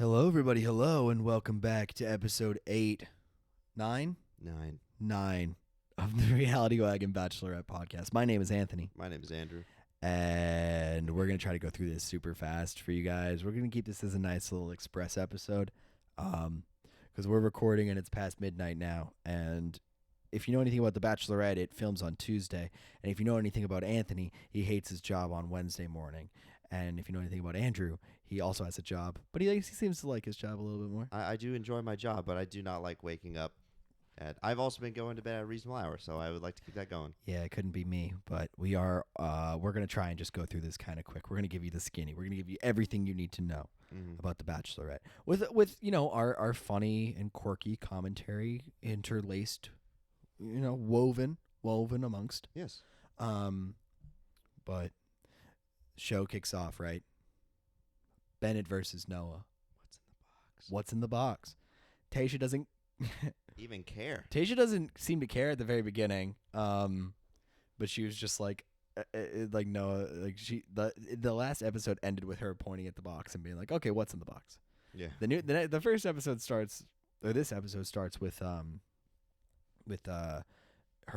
Hello, everybody. Hello, and welcome back to episode 9 of the Reality Wagon Bachelorette podcast. My name is Anthony, My name is Andrew. and we're going to try to go through this super fast for you guys. We're going to keep this as a nice little express episode because we're recording and it's past midnight now. And if you know anything about The Bachelorette, it films on Tuesday. And if you know anything about Anthony, he hates his job on Wednesday morning. And if you know anything about Andrew, he also has a job, but he seems to like his job a little bit more. I do enjoy my job, but I do not like waking up. I've also been going to bed at a reasonable hour, so I would like to keep that going. Yeah, it couldn't be me, but we're going to try and just go through this kind of quick. We're going to give you the skinny. We're going to give you everything you need to know about The Bachelorette with our funny and quirky commentary interlaced, woven amongst. Yes. But show kicks off, right? Bennett versus Noah. What's in the box? Tayshia doesn't even care. Tayshia doesn't seem to care at the very beginning. But she was just like Noah, like the last episode ended with her pointing at the box and being like, "Okay, what's in the box?" Yeah. The first episode starts, or this episode starts with her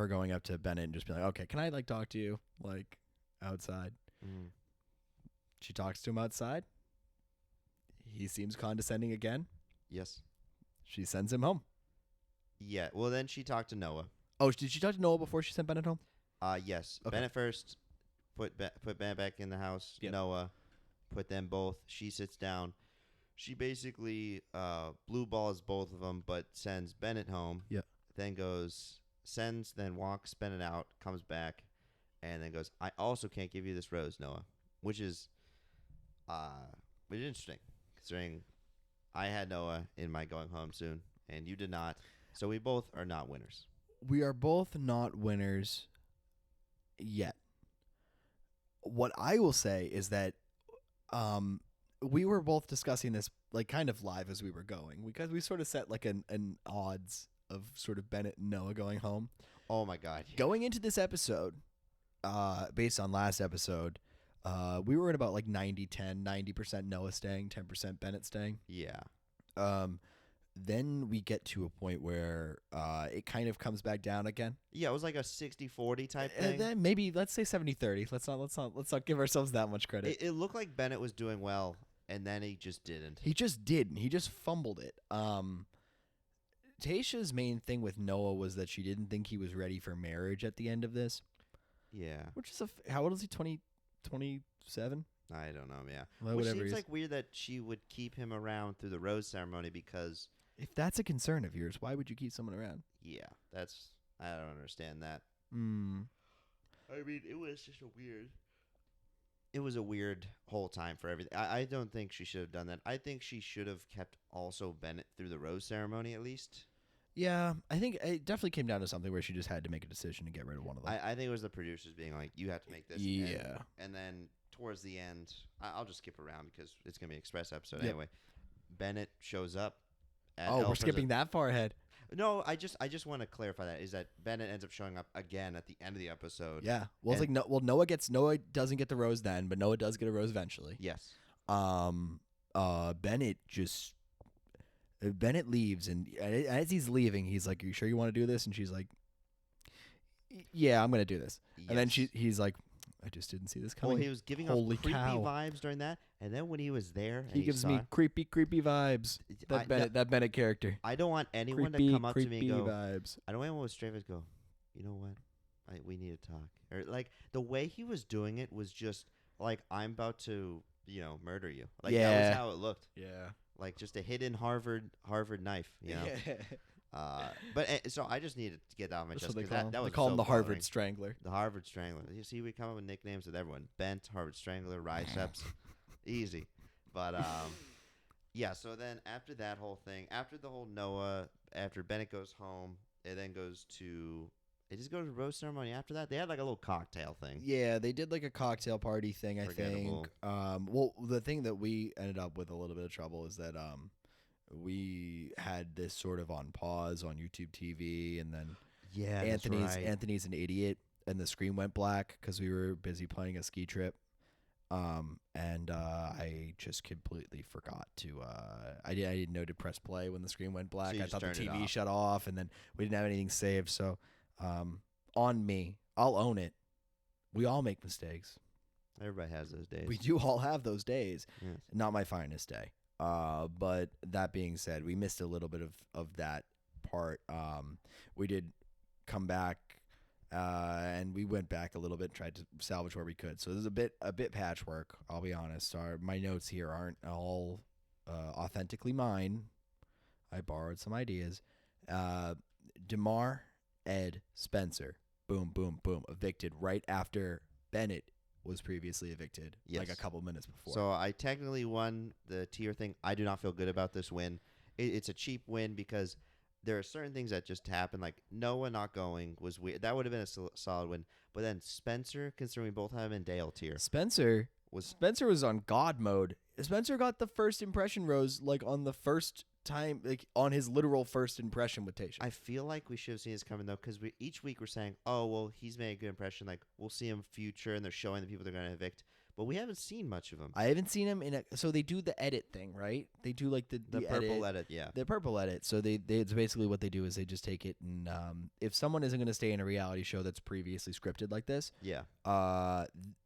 going up to Bennett and just being like, "Okay, can I talk to you outside?" Mm. She talks to him outside. He seems condescending again. Yes. She sends him home. Yeah. Well, then she talked to Noah. Oh, did she talk to Noah before she sent Bennett home? Yes. Okay. Bennett first put Bennett back in the house. Yep. Noah put them both. She sits down. She basically blue balls both of them, but sends Bennett home. Yeah. Then then walks Bennett out, comes back, and then goes, "I also can't give you this rose, Noah," which is interesting, considering I had Noah in my going home soon, and you did not. So we both are not winners. We are both not winners yet. What I will say is that we were both discussing this kind of live as we were going, because we sort of set an odds of sort of Bennett and Noah going home. Oh my God. Yeah. Going into this episode, based on last episode, we were at about 90-10, 90% Noah staying, 10% Bennett staying. Yeah. Then we get to a point where it kind of comes back down again. Yeah, it was like a 60-40 type thing. And then maybe let's say 70-30. Let's not give ourselves that much credit. It looked like Bennett was doing well, and then he just didn't. He just didn't. He just fumbled it. Tayshia's main thing with Noah was that she didn't think he was ready for marriage at the end of this. Yeah. Which is how old is he? 27? I don't know, yeah. Well, Which whatever seems weird that she would keep him around through the rose ceremony, because if that's a concern of yours, why would you keep someone around? yeah, I don't understand that. I mean, it was a weird whole time for everything. I don't think she should have done that. I think she should have kept also Bennett through the rose ceremony at least. Yeah, I think it definitely came down to something where she just had to make a decision to get rid of one of them. I think it was the producers being like, "You have to make this." Yeah. And then towards the end, I'll just skip around because it's going to be an express episode Yep. anyway. Bennett shows up. We're skipping that far ahead. No, I just want to clarify that is that Bennett ends up showing up again at the end of the episode. Yeah. Well, it's Noah doesn't get the rose then, but Noah does get a rose eventually. Yes. Bennett leaves, and as he's leaving, he's like, "Are you sure you want to do this?" And she's like, "Yeah, I'm going to do this." Yes. And then he's like, "I just didn't see this coming." Well, he was giving Holy off creepy cow. vibes during that, and then when he was there, and He gives me creepy vibes. That Bennett character. I don't want anyone Creepy, to come up to me and go, vibes. I don't want anyone with straight face go, "You know what? We need to talk." Or the way he was doing it was just like, I'm about to, murder you. That was how it looked. Yeah. Like just a hidden Harvard knife, But so I just needed to get that off my chest. They that was call him so the Harvard bothering. Strangler. The Harvard Strangler. You see, we come up with nicknames with everyone. Bent, Harvard Strangler, Riceps. Easy. But, yeah, so then after that whole thing, after the whole Noah, after Bennett goes home, it then goes to... They just go to the rose ceremony after that? They had a little cocktail thing. Yeah, they did a cocktail party thing, I Forgettable. think. Well, the thing that we ended up with a little bit of trouble is that we had this sort of on pause on YouTube TV, and then Yeah, Anthony's an idiot, and the screen went black because we were busy playing a ski trip. And I just completely forgot to. I didn't know to press play when the screen went black. you I just thought the turned it TV off. shut off, and then we didn't have anything saved. So, on me, I'll own it. We all make mistakes. Everybody has those days. We do all have those days. Yes. Not my finest day. But that being said, we missed a little bit of that part. We did come back, and we went back a little bit and tried to salvage where we could. So there's a bit patchwork. I'll be honest. My notes here aren't all authentically mine. I borrowed some ideas. DeMar, Ed, Spencer, boom, boom, boom, evicted right after Bennett was previously evicted, like a couple minutes before. So I technically won the tier thing. I do not feel good about this win. It's a cheap win because there are certain things that just happen. Like Noah not going was weird. That would have been a solid win. But then Spencer, considering we both have him in Dale tier, Spencer was on God mode. Spencer got the first impression rose like on the first time, like on his literal first impression with Tayshia. I feel like we should have seen this coming though, because each week we're saying, oh well, he's made a good impression. Like we'll see him future, and they're showing the people they're going to evict. But we haven't seen much of him. I haven't seen him so they do the edit thing, right? They do like the purple edit, yeah. The purple edit. So it's basically what they do is they just take it and if someone isn't going to stay in a reality show that's previously scripted like this, yeah.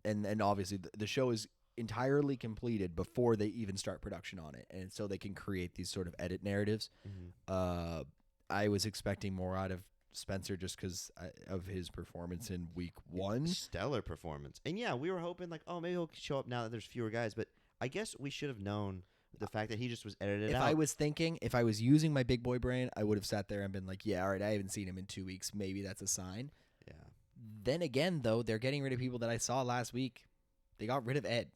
And obviously the show is entirely completed before they even start production on it, and so they can create these sort of edit narratives. Mm-hmm. I was expecting more out of Spencer just because of his performance in week 1. Stellar performance. And yeah, we were hoping like, oh, maybe he'll show up now that there's fewer guys. But I guess we should have known the fact that he just was edited out. If I was using my big boy brain, I would have sat there and been like, yeah, all right, I haven't seen him in 2 weeks. Maybe that's a sign. Yeah. Then again, though, they're getting rid of people that I saw last week. They got rid of Ed.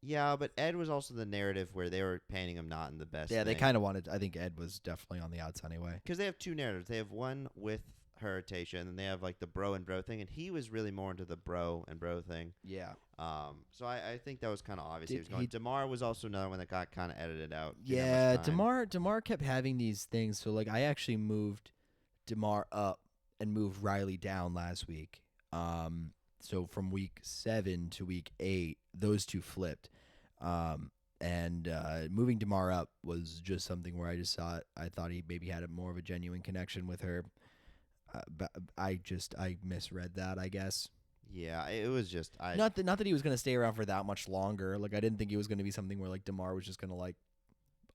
Yeah, but Ed was also the narrative where they were painting him not in the best. Yeah, they kind of wanted. I think Ed was definitely on the outs anyway. Because they have two narratives. They have one with her, Tayshia, and then they have like the bro and bro thing, and he was really more into the bro and bro thing. Yeah. So I think that was kind of obvious. He was going. DeMar was also another one that got kind of edited out. Yeah, DeMar kept having these things. So like, I actually moved DeMar up and moved Riley down last week. So from week 7 to week 8, those two flipped. And moving DeMar up was just something where I thought he maybe had more of a genuine connection with her. But I misread that, I guess. Yeah, it was just not that he was going to stay around for that much longer. Like I didn't think it was going to be something where like DeMar was just going to like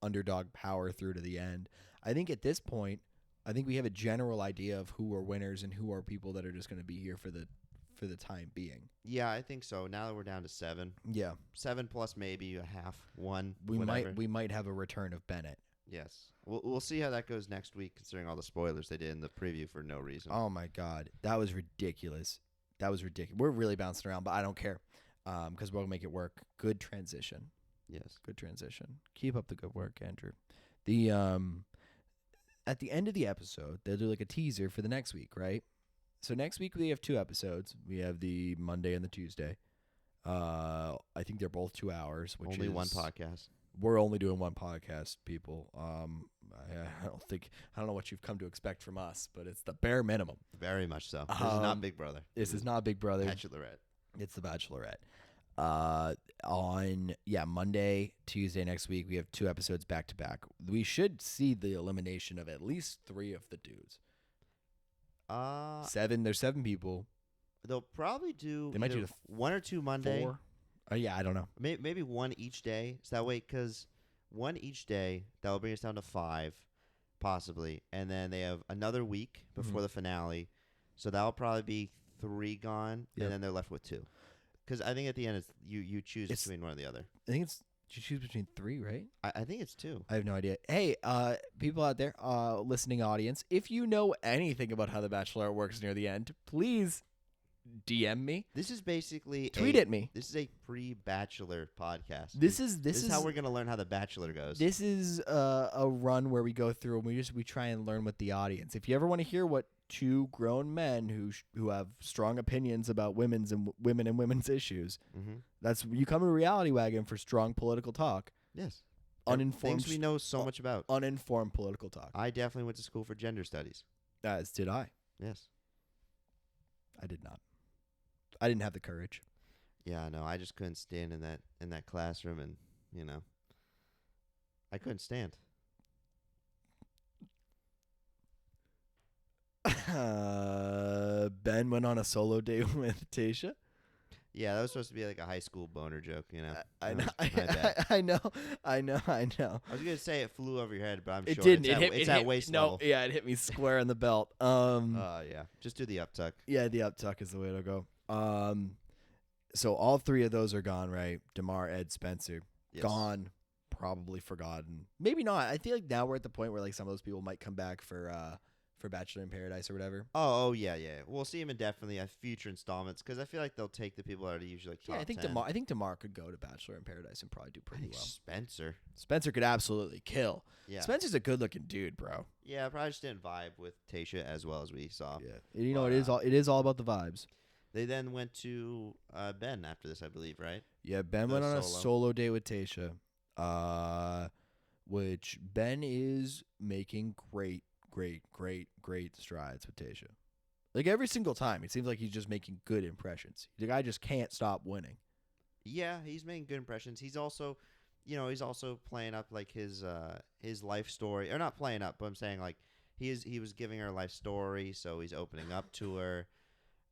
underdog power through to the end. I think at this point, I think we have a general idea of who are winners and who are people that are just going to be here for the time being. Yeah, I think so. Now that we're down to 7. Yeah. 7 plus maybe a half, 1. We might have a return of Bennett. Yes. We'll see how that goes next week, considering all the spoilers they did in the preview for no reason. Oh my God. That was ridiculous. We're really bouncing around, but I don't care. Because we'll make it work. Good transition. Yes. Good transition. Keep up the good work, Andrew. The at the end of the episode, they'll do like a teaser for the next week, right? So next week we have 2 episodes. We have the Monday and the Tuesday. I think they're both 2 hours, which only is one podcast. We're only doing one podcast, people. I don't know what you've come to expect from us, but it's the bare minimum. Very much so. This is not Big Brother. This is not Big Brother. Bachelorette. It's the Bachelorette. On Monday, Tuesday next week, we have 2 episodes back to back. We should see the elimination of at least 3 of the dudes. 7. There's 7 people. They'll probably do. They might do 1 or 2 Monday. 4. Yeah, I don't know. Maybe 1 each day. So that way, because 1 each day, that will bring us down to 5, possibly, and then they have another week before the finale. So that will probably be 3 gone, and then they're left with 2. Because I think at the end, it's you choose between one or the other. I think you choose between 3, right? I think it's 2. I have no idea. Hey, people out there, listening audience, if you know anything about how The Bachelorette works near the end, please DM me. This is basically tweet at me. This is a pre-Bachelor podcast. This is how we're gonna learn how The Bachelor goes. This is a run where we go through and we try and learn with the audience. If you ever want to hear what 2 grown men who have strong opinions about women and women's issues, that's you come to Reality Wagon for strong political talk. Yes, uninformed things we know so much about. Uninformed political talk. I definitely went to school for gender studies. As did I. Yes, I did not. I didn't have the courage. Yeah, no, I just couldn't stand in that classroom, and you know, I couldn't stand. Ben went on a solo date with Tayshia. Yeah, that was supposed to be like a high school boner joke, you know. I That know, was my bad. I know, I know, I know. I was gonna say it flew over your head, but I'm It sure didn't. it's at waist no, level. yeah, it hit me square in the belt. Yeah, just do the uptuck. Yeah, the uptuck is the way to go. So all three of those are gone, right? DeMar, Ed, Spencer, Yes. gone, probably forgotten. Maybe not. I feel like now we're at the point where like some of those people might come back for Bachelor in Paradise or whatever. Oh yeah, yeah. We'll see him in definitely future installments because I feel like they'll take the people that are usually like top Yeah, I think 10. I think DeMar could go to Bachelor in Paradise and probably do I pretty think well. Spencer. Spencer could absolutely kill. Yeah. Spencer's a good-looking dude, bro. Yeah, probably just didn't vibe with Tayshia as well as we saw. Yeah, you know But, it is all about the vibes. They then went to Ben after this, I believe, right? Yeah, Ben The went on a solo. solo date with Tayshia, which Ben is making great strides with Tayshia. Like every single time, it seems like he's just making good impressions. The guy just can't stop winning. Yeah, he's making good impressions. He's also, he's also playing up like his life story, or not playing up, but I'm saying like he was giving her a life story, so he's opening up to her,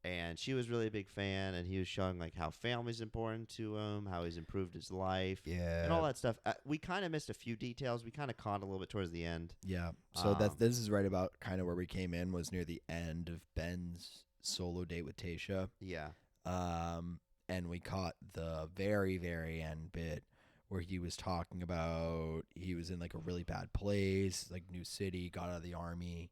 and she was really a big fan, and he was showing like how family's important to him, how he's improved his life, Yeah, and all that stuff. We kind of missed a few details. We kind of caught a little bit towards the end. yeah. So Um, this is right about kind of where we came in, was near the end of Ben's solo date with Tayshia. Yeah. And we caught the very end bit where he was talking about he was in like a really bad place, like new city, got out of the army,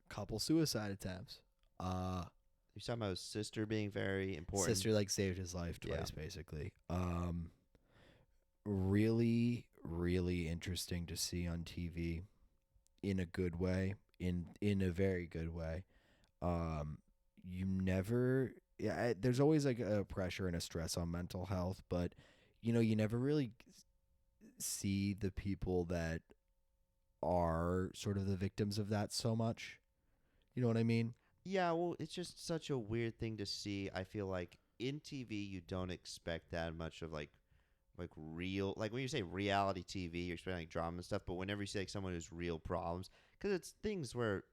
couple suicide attempts. You're talking about his sister being very important. Sister like saved his life Yeah. twice, basically. Really interesting to see on TV, in a good way, in a very good way. You never, yeah, there's always like a pressure and a stress on mental health, but you never really see the people that are sort of the victims of that so much. You know what I mean? Yeah, well, it's just such a weird thing to see. I feel like in TV you don't expect that much of like real, like when you say reality TV, you're expecting like drama and stuff. But whenever you see like someone who's real problems, because it's things where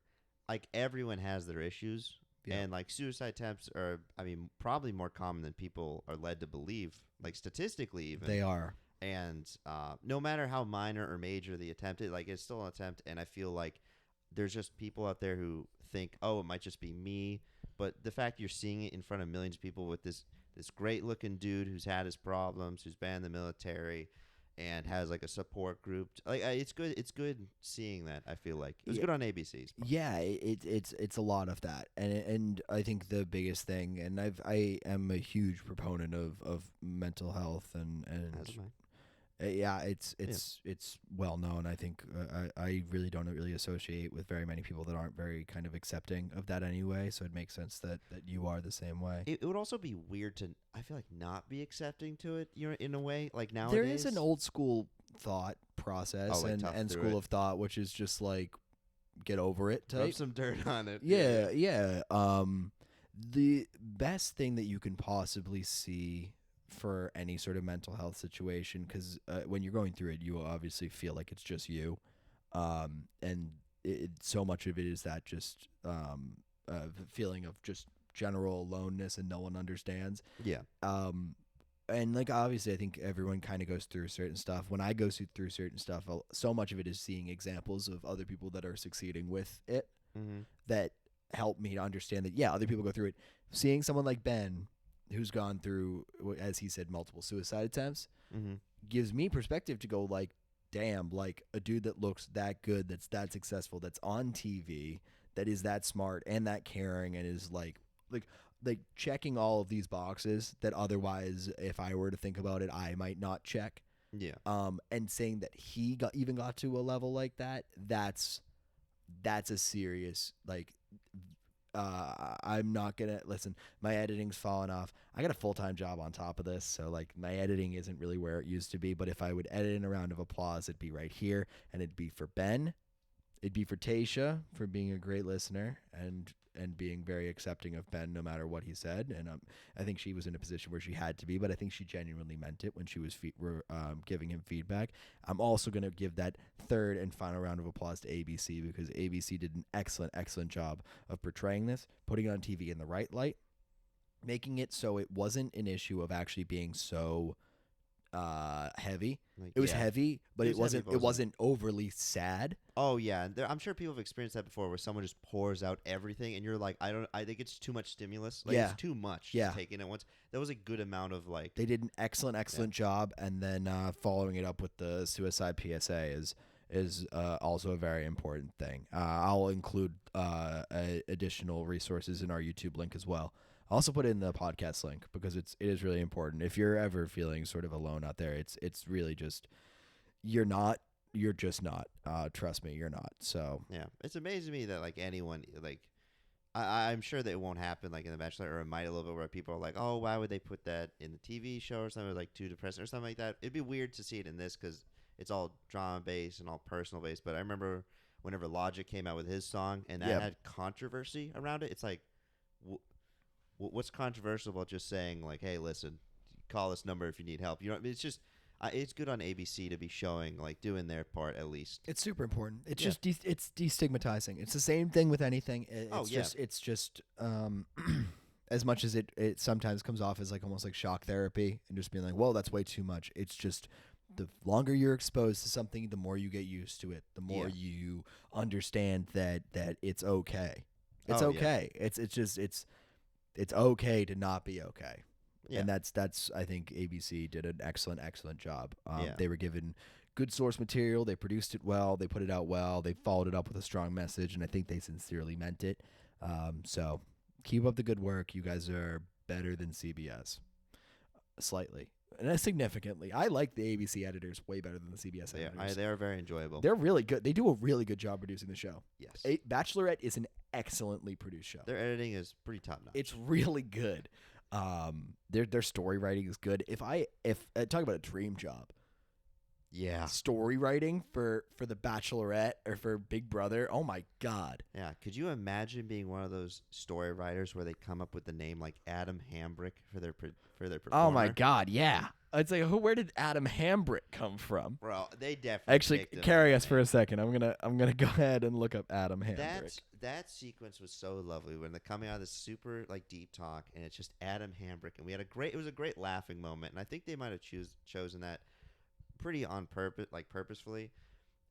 like everyone has their issues, Yeah. and like suicide attempts are, I mean, probably more common than people are led to believe, like statistically even. They are. And no matter how minor or major the attempt is, like it's still an attempt. And I feel like there's just people out there who think, oh, it might just be me. But the fact you're seeing it in front of millions of people with this great looking dude who's had his problems, who's been in the military, and has like a support group, like it's good. It's good seeing that. I feel like it was good on ABC's. Yeah, it's a lot of that, and I think the biggest thing, and I am a huge proponent of mental health and As am I. yeah, it's well known. I think I really don't really associate with very many people that aren't very kind of accepting of that anyway. So it makes sense that you are the same way. It would also be weird to, I feel like, not be accepting to it. In a way, like nowadays. There is an old school thought process like and tough through school it. of thought, which is just like get over it type. Rub some dirt on it. Yeah. The best thing that you can possibly see for any sort of mental health situation, because when you're going through it, you obviously feel like it's just you, and so much of it is that just feeling of just general aloneness and no one understands. Yeah. And like obviously, I think everyone kind of goes through certain stuff. When I go through certain stuff, so much of it is seeing examples of other people that are succeeding with it Mm-hmm. that help me to understand that, yeah, other people go through it. Seeing someone like Ben, who's gone through, as he said, multiple suicide attempts, Mm-hmm. gives me perspective to go like, damn, like a dude that looks that good, that's that successful, that's on TV, that is that smart and that caring, and is like checking all of these boxes that otherwise, if I were to think about it, I might not check. Yeah. And saying that he got to a level like that, that's a serious, like, I'm not gonna listen. My editing's fallen off. I got a full-time job on top of this, so like my editing isn't really where it used to be. But if I would edit in a round of applause, it'd be right here, and it'd be for Ben, it'd be for Tayshia for being a great listener, and being very accepting of Ben no matter what he said. And I think she was in a position where she had to be, but I think she genuinely meant it when she was giving him feedback. I'm also going to give that third and final round of applause to ABC, because ABC did an excellent job of portraying this, putting it on TV in the right light, making it so it wasn't an issue of actually being so heavy. Like, It was yeah. heavy, but It it was heavy, wasn't but it it wasn't overly sad. Oh yeah, I'm sure people have experienced that before, where someone just pours out everything, and you're like, I think it's too much stimulus. Like, Yeah. it's too much. Yeah. To take in at once. That was a good amount of like. They did an excellent job, and then following it up with the suicide PSA is also a very important thing. I'll include additional resources in our YouTube link as well. I'll also put it in the podcast link, because it is really important. If you're ever feeling sort of alone out there, it's really just you're just not. Trust me, you're not. So Yeah, it's amazing to me that like anyone like. I'm sure that it won't happen like in The Bachelor, or it might a little bit, where people are like, oh, why would they put that in the TV show or something, like too depressing or something like that. It'd be weird to see it in this, because it's all drama based and all personal based. But I remember whenever Logic came out with his song and that had controversy around it, it's like, what's controversial about just saying like, hey, listen, call this number if you need help? You know, it's just. It's good on ABC to be showing, like, doing their part at least. it's super important. It's just it's destigmatizing. It's the same thing with anything. It's just as much as it sometimes comes off as like almost like shock therapy and just being like, whoa, that's way too much. It's just the longer you're exposed to something, the more you get used to it, the more you understand that it's okay. It's okay. It's just it's okay to not be okay. Yeah. And that's I think ABC did an excellent job. They were given good source material. They produced it well. They put it out well. They followed it up with a strong message, and I think they sincerely meant it. So keep up the good work. You guys are better than CBS, slightly and significantly. I like the ABC editors way better than the CBS editors. They are very enjoyable. They're really good. They do a really good job producing the show. Yes, Bachelorette is an excellently produced show. Their editing is pretty top notch. It's really good. Their story writing is good. If talk about a dream job, story writing for the Bachelorette or for Big Brother, oh my god. Yeah, could you imagine being one of those story writers where they come up with the name like Adam Hambrick for their performer? Oh my god, yeah. It's like, where did Adam Hambrick come from? Bro, they definitely actually carry us for a second. I'm gonna go ahead and look up Adam Hambrick. That sequence was so lovely when they're coming out of this super like deep talk, and it's just Adam Hambrick, and it was a great laughing moment, and I think they might have chosen that pretty on purpose, like purposefully.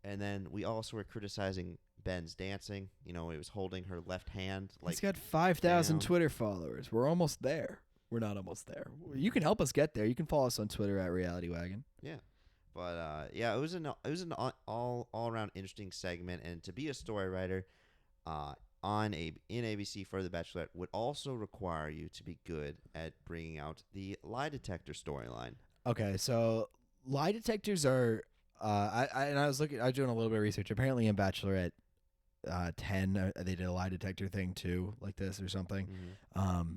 And then we also were criticizing Ben's dancing. You know, he was holding her left hand. Like, he's got 5,000 Twitter followers. We're almost there. We're not almost there. You can help us get there. You can follow us on Twitter at Reality Wagon. Yeah, but it was an all around interesting segment, and to be a story writer, in ABC for The Bachelorette would also require you to be good at bringing out the lie detector storyline. Okay, so lie detectors are. I was doing a little bit of research. Apparently, in Bachelorette 10, they did a lie detector thing too, like this or something. Mm-hmm.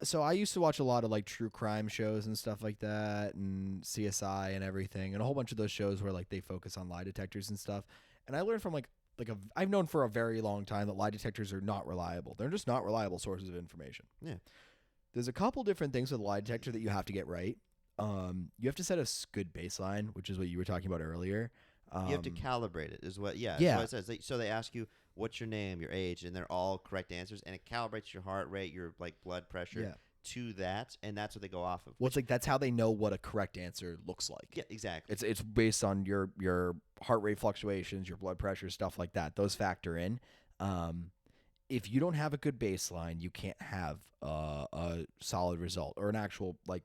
So I used to watch a lot of like true crime shows and stuff like that, and CSI and everything, and a whole bunch of those shows where like they focus on lie detectors and stuff. And I learned from I've known for a very long time that lie detectors are not reliable. They're just not reliable sources of information. Yeah. There's a couple different things with a lie detector that you have to get right. You have to set a good baseline, which is what you were talking about earlier. You have to calibrate it, is what. Yeah. Yeah. That's what it says. So they ask you, what's your name, your age, and they're all correct answers, and it calibrates your heart rate, your like blood pressure to that, and that's what they go off of. Well, it's like that's how they know what a correct answer looks like. Yeah, exactly. It's based on your heart rate fluctuations, your blood pressure, stuff like that. Those factor in. If you don't have a good baseline, you can't have a solid result or an actual like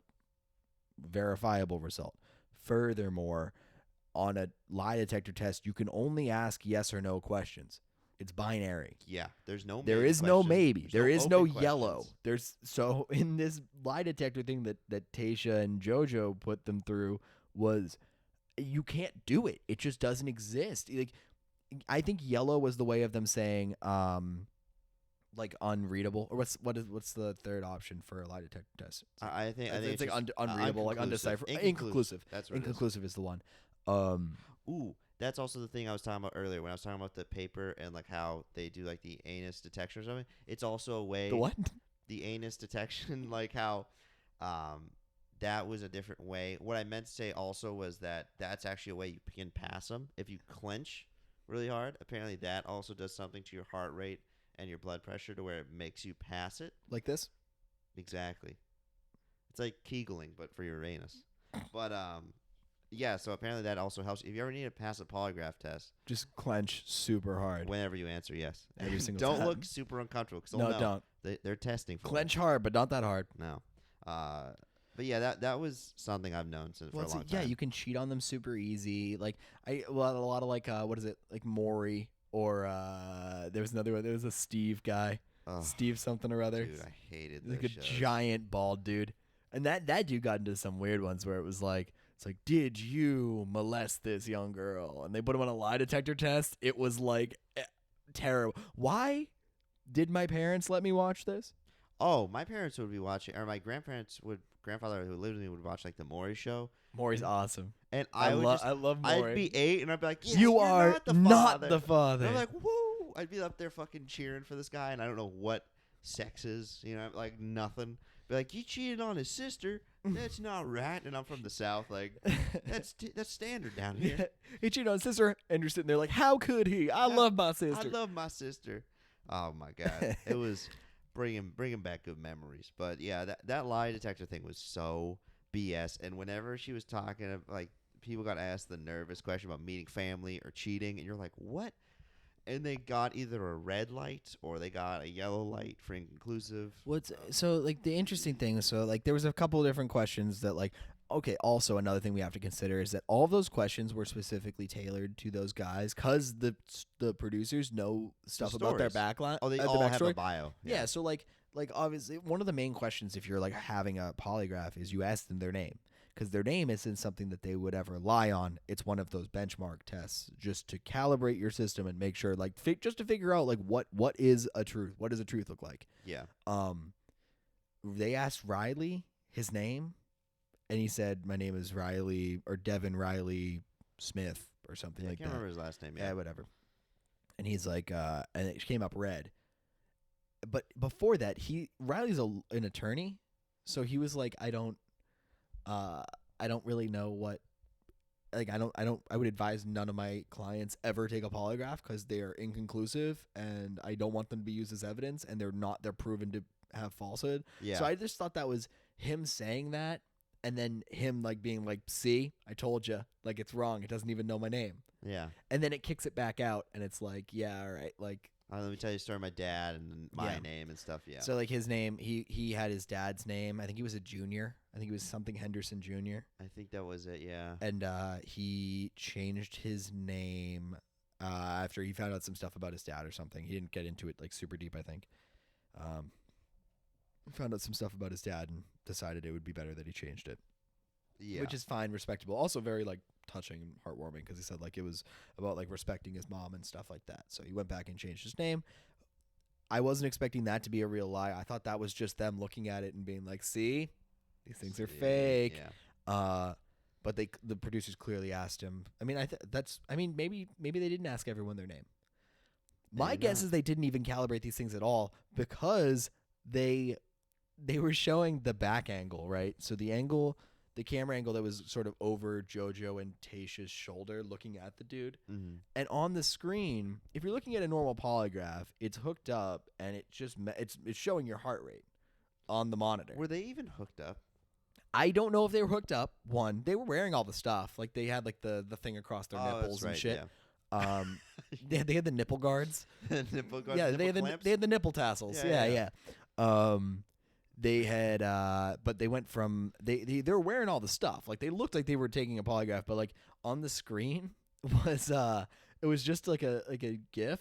verifiable result. Furthermore, on a lie detector test, you can only ask yes or no questions. It's binary. Yeah, there is no maybe. There is no yellow. Questions. So in this lie detector thing that Tayshia and JoJo put them through was you can't do it. It just doesn't exist. Like I think yellow was the way of them saying like unreadable, or what's the third option for a lie detector test? I think it's like unreadable, like undecipherable, inconclusive. That's what inconclusive is the one. Ooh, That's also the thing I was talking about earlier when I was talking about the paper and like how they do like the anus detection or something. It's also a way The what? the anus detection, like how um, that was a different way. What I meant to say also was that that's actually a way you can pass them if you clench really hard. Apparently, that also does something to your heart rate and your blood pressure to where it makes you pass it. Like this? Exactly. It's like Kegling, but for your anus. But yeah. So apparently that also helps. If you ever need to pass a polygraph test, Just clench super hard. whenever you answer yes, Every single don't time. look super uncomfortable. Cause No, they'll know. don't. They're testing for Clench you. hard, but not that hard. No. But yeah, that was something I've known since for a long time. Yeah, you can cheat on them super easy. Like a lot of like what is it? Like Maury or there was another one. There was a Steve guy. Ugh, Steve something or other. dude, I hated Like those a shows. giant bald dude. And that dude got into some weird ones where it was like, it's like, did you molest this young girl? And they put him on a lie detector test. It was like terrible. Why did my parents let me watch this? Oh, my parents would be watching, or my grandfather who lived with me would watch like the Maury show, Maury's awesome. and I love Maury. I'd be 8, and I'd be like, yeah, you you're are not the not father. the father. And I'm like, woo! I'd be up there fucking cheering for this guy, and I don't know what sex is, like nothing. Be like, you cheated on his sister. That's not right. And I'm from the South, like that's standard down here. Yeah. He cheated on his sister, and you're sitting there like, how could he? I love my sister. I love my sister. Oh my god, it was bringing back good memories. But yeah, that lie detector thing was so BS. And whenever she was talking, like people got asked the nervous question about meeting family or cheating, and you're like, what? And they got either a red light or they got a yellow light for inconclusive. So like the interesting thing, so like there was a couple of different questions that like, okay, also another thing we have to consider is that all of those questions were specifically tailored to those guys because the producers know stuff about their stories. backline. Oh, they the all have a backstory. bio. Yeah, so like obviously one of the main questions if you're like having a polygraph is you ask them their name. Because their name isn't something that they would ever lie on. It's one of those benchmark tests just to calibrate your system and make sure, like, just to figure out, like, what is a truth? What does a truth look like? Yeah. They asked Riley his name, and he said, my name is Riley, or Devin Riley Smith, or something Yeah, like I can't that. remember his last name. Yeah, whatever. And he's like, and it came up red. But before that, Riley's an attorney, so he was like, I don't really know what, like, I would advise none of my clients ever take a polygraph because they are inconclusive and I don't want them to be used as evidence and they're proven to have falsehood. Yeah. So I just thought that was him saying that and then him like being like, see, I told you, like it's wrong. It doesn't even know my name. Yeah. And then it kicks it back out and it's like, yeah, all right. Like, let me tell you a story of my dad and my Yeah. name and stuff. Yeah. so like his name, he had his dad's name. I think he was a junior. I think he was something Henderson Jr. I think that was it. Yeah. And he changed his name after he found out some stuff about his dad or something. He didn't get into it like super deep, I think. Found out some stuff about his dad and decided it would be better that he changed it. Yeah. Which is fine, respectable. Also very like touching and heartwarming because he said like it was about like respecting his mom and stuff like that. So he went back and changed his name. I wasn't expecting that to be a real lie. I thought that was just them looking at it and being like, see, these things are fake. Yeah. But the producers clearly asked him. I mean, maybe they didn't ask everyone their name. My Maybe guess not. is they didn't even calibrate these things at all because they were showing the back angle, right? So the camera angle that was sort of over JoJo and Tayshia's shoulder looking at the dude. Mm-hmm. And on the screen, if you're looking at a normal polygraph, it's hooked up and it just it's showing your heart rate on the monitor. Were they even hooked up? I don't know if they were hooked up. One, they were wearing all the stuff. Like they had like the thing across their nipples that's and right, shit. Yeah. They had the nipple guards. Nipple guards, Yeah, nipple clamps? they had the nipple tassels. Yeah. They had but they went from they were wearing all the stuff. Like they looked like they were taking a polygraph, but like on the screen was it was just like a gif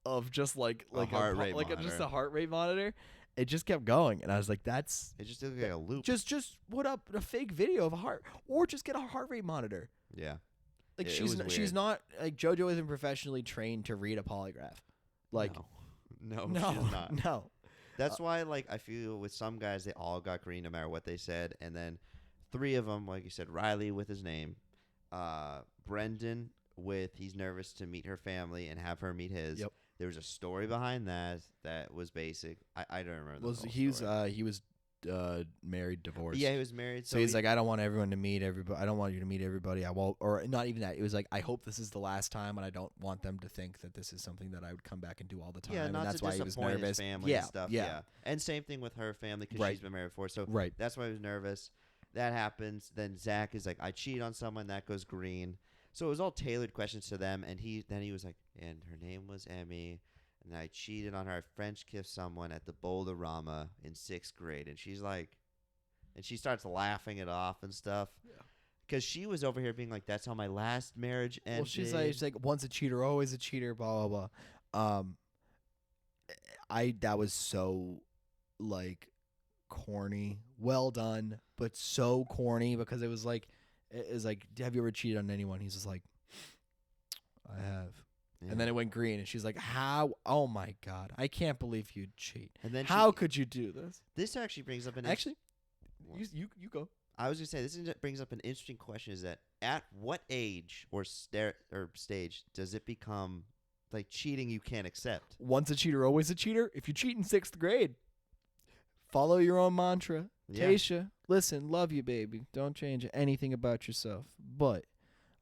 of just like A heart rate just monitor. a heart rate monitor. It just kept going and I was like that's It just looked like a loop. just put up a fake video of a heart or just get a heart rate monitor. Yeah. Like It she's was she's weird. not like JoJo isn't professionally trained to read a polygraph. Like no, no, she's not. no. That's why, like, I feel with some guys, they all got green no matter what they said. And then 3 of them, like you said, Riley with his name, Brendan, with he's nervous to meet her family and have her meet his. Yep. There was a story behind that that was basic. I don't remember the whole story. He was married, divorced. Yeah, he was married. So he's like, I don't want everyone to meet everybody. I don't want you to meet everybody. I won't, or not even that. It was like, I hope this is the last time, and I don't want them to think that this is something that I would come back and do all the time. Yeah, and not that's to why he was disappoint his nervous. family and stuff. Yeah. And same thing with her family because Right. she's been married before. So Right. that's why he was nervous. That happens. Then Zach is like, I cheat on someone. That goes green. So it was all tailored questions to them. And he was like, and her name was Emmy. And I cheated on her. I French kissed someone at the Boulderama in 6th grade. And she's like, and she starts laughing it off and stuff. Yeah. Because she was over here being like, that's how my last marriage ended. Well, she's like, once a cheater, always a cheater. Blah blah blah. That was so like corny. Well done, but so corny because it was like, have you ever cheated on anyone? He's just like, I have. Yeah. And then it went green, and she's like, "How? Oh my god, I can't believe you'd cheat. And then how could you do this?" This actually brings up an Actually, you go. I was gonna say this brings up an interesting question: is that at what age or stage does it become like cheating you can't accept? Once a cheater, always a cheater. If you cheat in 6th grade, follow your own mantra. Yeah. Tayshia, listen, love you, baby. Don't change anything about yourself. But,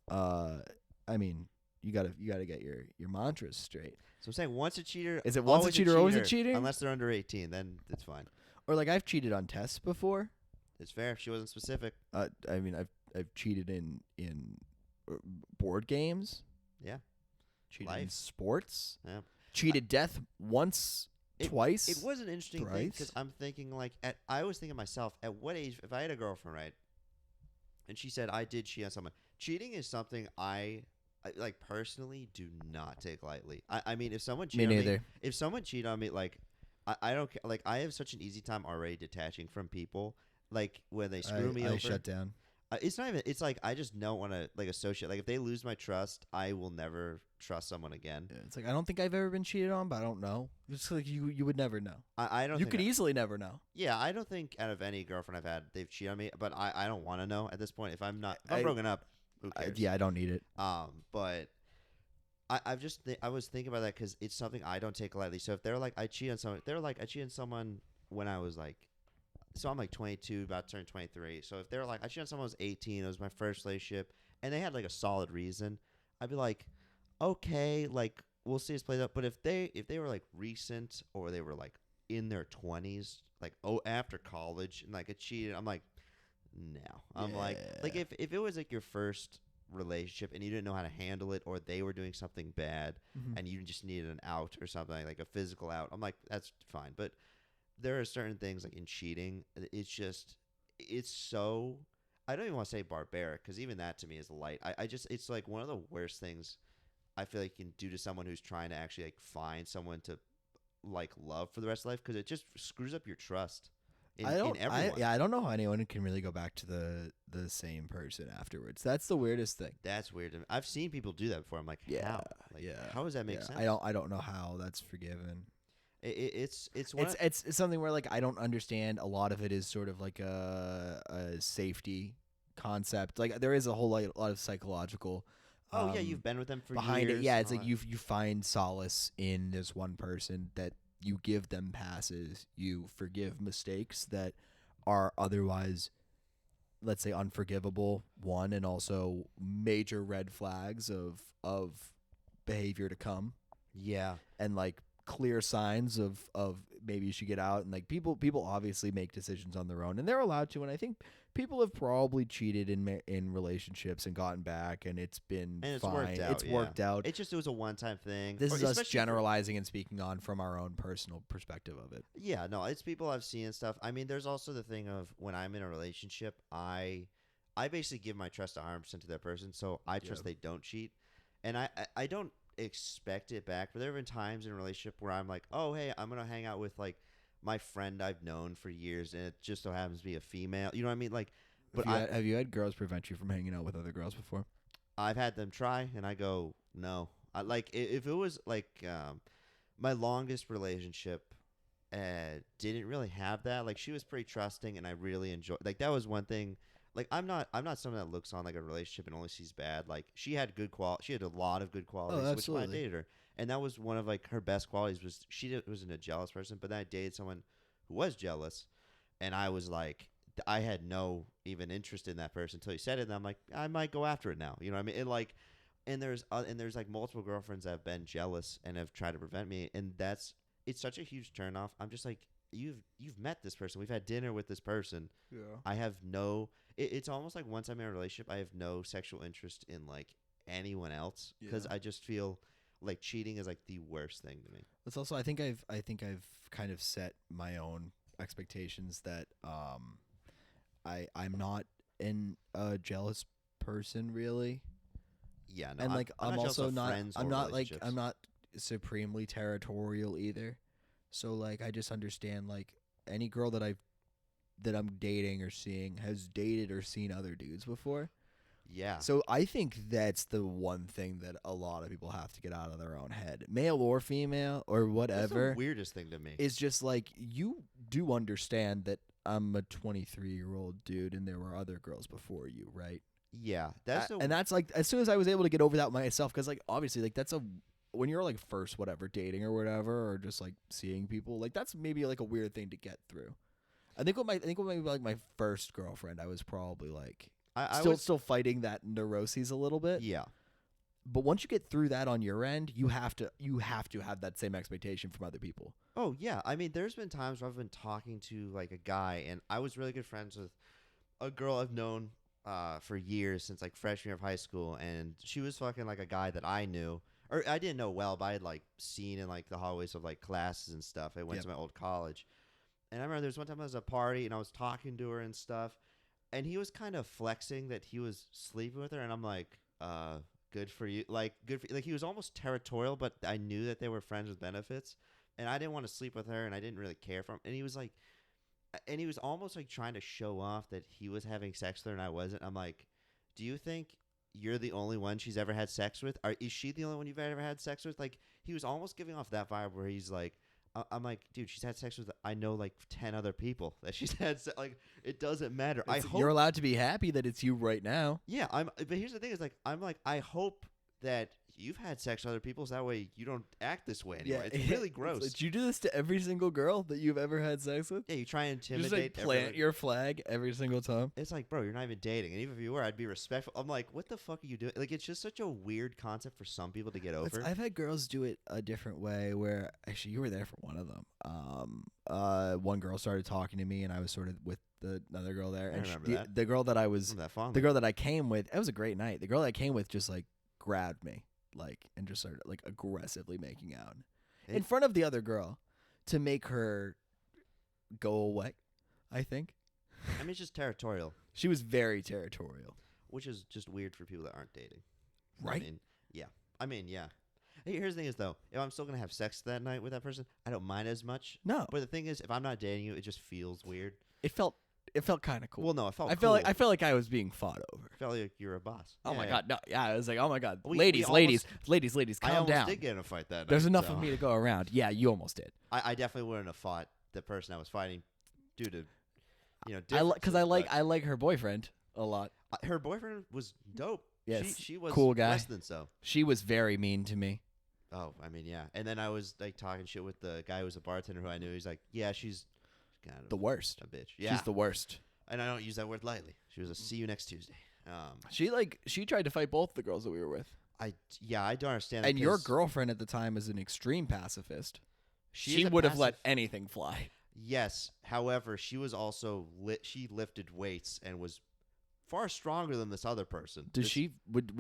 I mean, you gotta get your mantras straight. So I'm saying once a cheater, is it once a cheater, always a cheating? Unless they're under 18, then it's fine. Or like I've cheated on tests before. It's fair. She wasn't specific. I mean, I've cheated in board games. Yeah. Cheated in Life. sports. Yeah. Cheated death once, twice. It was an interesting thing because I'm thinking like I was thinking myself at what age if I had a girlfriend, right, and she said I did cheat on someone. Cheating is something I like personally do not take lightly. I mean if someone cheated Me on me, neither. if someone cheated on me, like I don't care. Like I have such an easy time already detaching from people. Like when they screw me over, I shut down. It's not even. It's like I just don't want to like associate. Like if they lose my trust, I will never trust someone again. Yeah, it's like I don't think I've ever been cheated on, but I don't know. It's like you would never know. I don't. You could easily never know. Yeah, I don't think out of any girlfriend I've had, they've cheated on me. But I don't want to know at this point. If I'm broken up, who cares? I don't need it. But I was thinking about that because it's something I don't take lightly. So if they're like I cheat on someone, they're like I cheated on someone when I was like. So I'm like 22, about to turn 23. So if they're like, I cheated on someone who was 18, it was my first relationship, and they had like a solid reason, I'd be like, okay, like we'll see this play out. But if they were like recent or they were like in their 20s, like after college and like a cheated, I'm like, no. I'm like if it was like your first relationship and you didn't know how to handle it or they were doing something bad and you just needed an out or something like a physical out, I'm like that's fine. But there are certain things like in cheating, it's so, I don't even want to say barbaric because even that to me is light. It's like one of the worst things I feel like you can do to someone who's trying to actually like find someone to like love for the rest of life because it just screws up your trust in everyone. I don't know how anyone can really go back to the same person afterwards. That's the weirdest thing. That's weird. I've seen people do that before. I'm like, how? Like, how does that make sense? I don't know how that's forgiven. It's something where like I don't understand. A lot of it is sort of like a safety concept. Like there is a whole lot of psychological. You've been with them for behind years. It. Yeah, it's like you find solace in this one person that you give them passes. You forgive mistakes that are otherwise, let's say, unforgivable. One, and also major red flags of behavior to come. Yeah, and like. Clear signs of maybe you should get out, and like people obviously make decisions on their own and they're allowed to, and I think people have probably cheated in relationships and gotten back and it's been fine. Worked out. It was a one-time thing. This is us generalizing and speaking on from our own personal perspective of it. Yeah, no, it's people I've seen and stuff. I mean, there's also the thing of when I'm in a relationship, I basically give my trust 100% to that person, so I trust they don't cheat, and I don't expect it back. But there have been times in a relationship where I'm like, oh hey, I'm gonna hang out with like my friend I've known for years and it just so happens to be a female, you know what I mean? Like, but have you had girls prevent you from hanging out with other girls before? I've had them try and I go no. If it was like my longest relationship didn't really have that. Like she was pretty trusting and I really enjoyed, like that was one thing like I'm not someone that looks on like a relationship and only sees bad. Like she had good she had a lot of good qualities, which is why I absolutely. dated her. And that was one of like her best qualities was wasn't a jealous person, but then I dated someone who was jealous, and I was like, I had no even interest in that person until you said it, and I'm like, I might go after it now. You know what I mean? And like, and there's like multiple girlfriends that have been jealous and have tried to prevent me, and it's such a huge turnoff. I'm just like, you've met this person, we've had dinner with this person. Yeah. I have no. It's almost like once I'm in a relationship, I have no sexual interest in like anyone else because Yeah. I just feel like cheating is like the worst thing to me. It's also I think I've kind of set my own expectations that I'm not a jealous person really. Yeah, no, And like I'm I'm not jealous also of not friends I'm or not like relationships. I'm not supremely territorial either. So like I just understand like any girl that I'm dating or seeing has dated or seen other dudes before. Yeah, So I think that's the one thing that a lot of people have to get out of their own head, male or female or that's the whatever, weirdest thing to me. is just like you do understand that I'm a 23-year-old dude and there were other girls before you, right? Yeah, that's the And that's like as soon as I was able to get over that myself, because like obviously like that's a when you're like first whatever dating or whatever or just like seeing people like that's maybe like a weird thing to get through. I think with maybe like my first girlfriend, I was probably like I still was still fighting that neuroses a little bit. yeah. But once you get through that on your end, you have to have that same expectation from other people. Oh yeah, I mean, there's been times where I've been talking to like a guy, and I was really good friends with a girl I've known for years since like freshman year of high school, and she was fucking like a guy that I knew or I didn't know well, but I had like seen in like the hallways of like classes and stuff. I went Yep. to my old college, and I remember there was one time I was at a party and I was talking to her and stuff, and he was kind of flexing that he was sleeping with her, and I'm like, good for you, like good for like he was almost territorial, but I knew that they were friends with benefits, and I didn't want to sleep with her, and I didn't really care for him, and he was like, and he was almost like trying to show off that he was having sex with her and I wasn't. I'm like, do you think you're the only one she's ever had sex with? Is she the only one you've ever had sex with? Like he was almost giving off that vibe where he's like, I'm like, dude, she's had sex with I know like 10 other people that she's had like it doesn't matter. I hope You're allowed to be happy that it's you right now. yeah, but here's the thing is like I'm like I hope that you've had sex with other people so that way you don't act this way anymore. It's really gross. Did you do this to every single girl that you've ever had sex with? Yeah, you try and You just intimidate like plant everyone. your flag every single time. It's like, bro, you're not even dating. And even if you were, I'd be respectful. I'm like, what the fuck are you doing? Like, it's just such a weird concept for some people to get over. I've had girls do it a different way. Where actually, you were there for one of them. One girl started talking to me, and I was sort of with another girl there. I And remember that. the girl that I was, Remember that fondly. the girl that I came with, it was a great night. The girl that I came with just like grabbed me, like, and just started like aggressively making out in It- front of the other girl to make her go away. I think I mean, it's just territorial, she was very territorial. which is just weird for people that aren't dating. Right. I mean, yeah. I mean, yeah. Hey, here's the thing is, though, if I'm still going to have sex that night with that person, I don't mind as much. No, But the thing is, if I'm not dating you, it just feels weird. it felt kind of cool. Well, no, it felt I cool. felt like I was being fought over. I felt like you're a boss. Oh Yeah, my yeah. god, no, yeah, I was like, oh my god, We ladies, almost- ladies, I calm almost down. did get in a fight that night. There's enough so. of me to go around. Yeah, you almost did. I definitely wouldn't have fought the person I was fighting due to, Because I differences, like her boyfriend a lot. but her boyfriend was dope. Yes, she was cool guy. less than so. She was very mean to me. Oh, I mean, yeah. And then I was like talking shit with the guy who was a bartender who I knew. He's like, yeah, she's kind of The worst. a bitch. Yeah, She's the worst. and I don't use that word lightly. She was a see you next Tuesday. She tried to fight both the girls that we were with. I don't understand. And that your 'cause girlfriend at the time is an extreme pacifist. she She is a would have let passive- anything fly. Yes, however, she was also she lifted weights and was far stronger than this other person. Does she would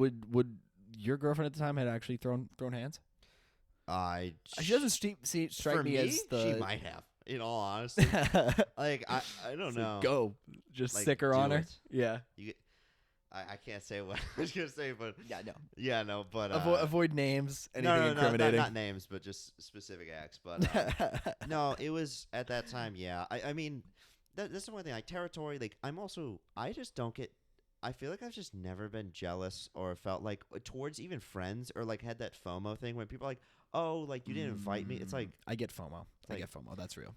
your girlfriend at the time had actually thrown hands? She doesn't strike for me as the she might have. In all honesty, like I don't It's know. like, go, just Like, stick her do on her. it. Yeah, I can't say what I was gonna say, but yeah, no. yeah, no, but Avoid names, anything no, incriminating. not names, but just specific acts. But no, it was at that time. Yeah, I mean, that's the one thing. Like territory. Like I just don't get. I feel like I've just never been jealous or felt like towards even friends or like had that FOMO thing when people are like, oh, like you didn't invite me. It's like I get FOMO. I like- get FOMO. That's real.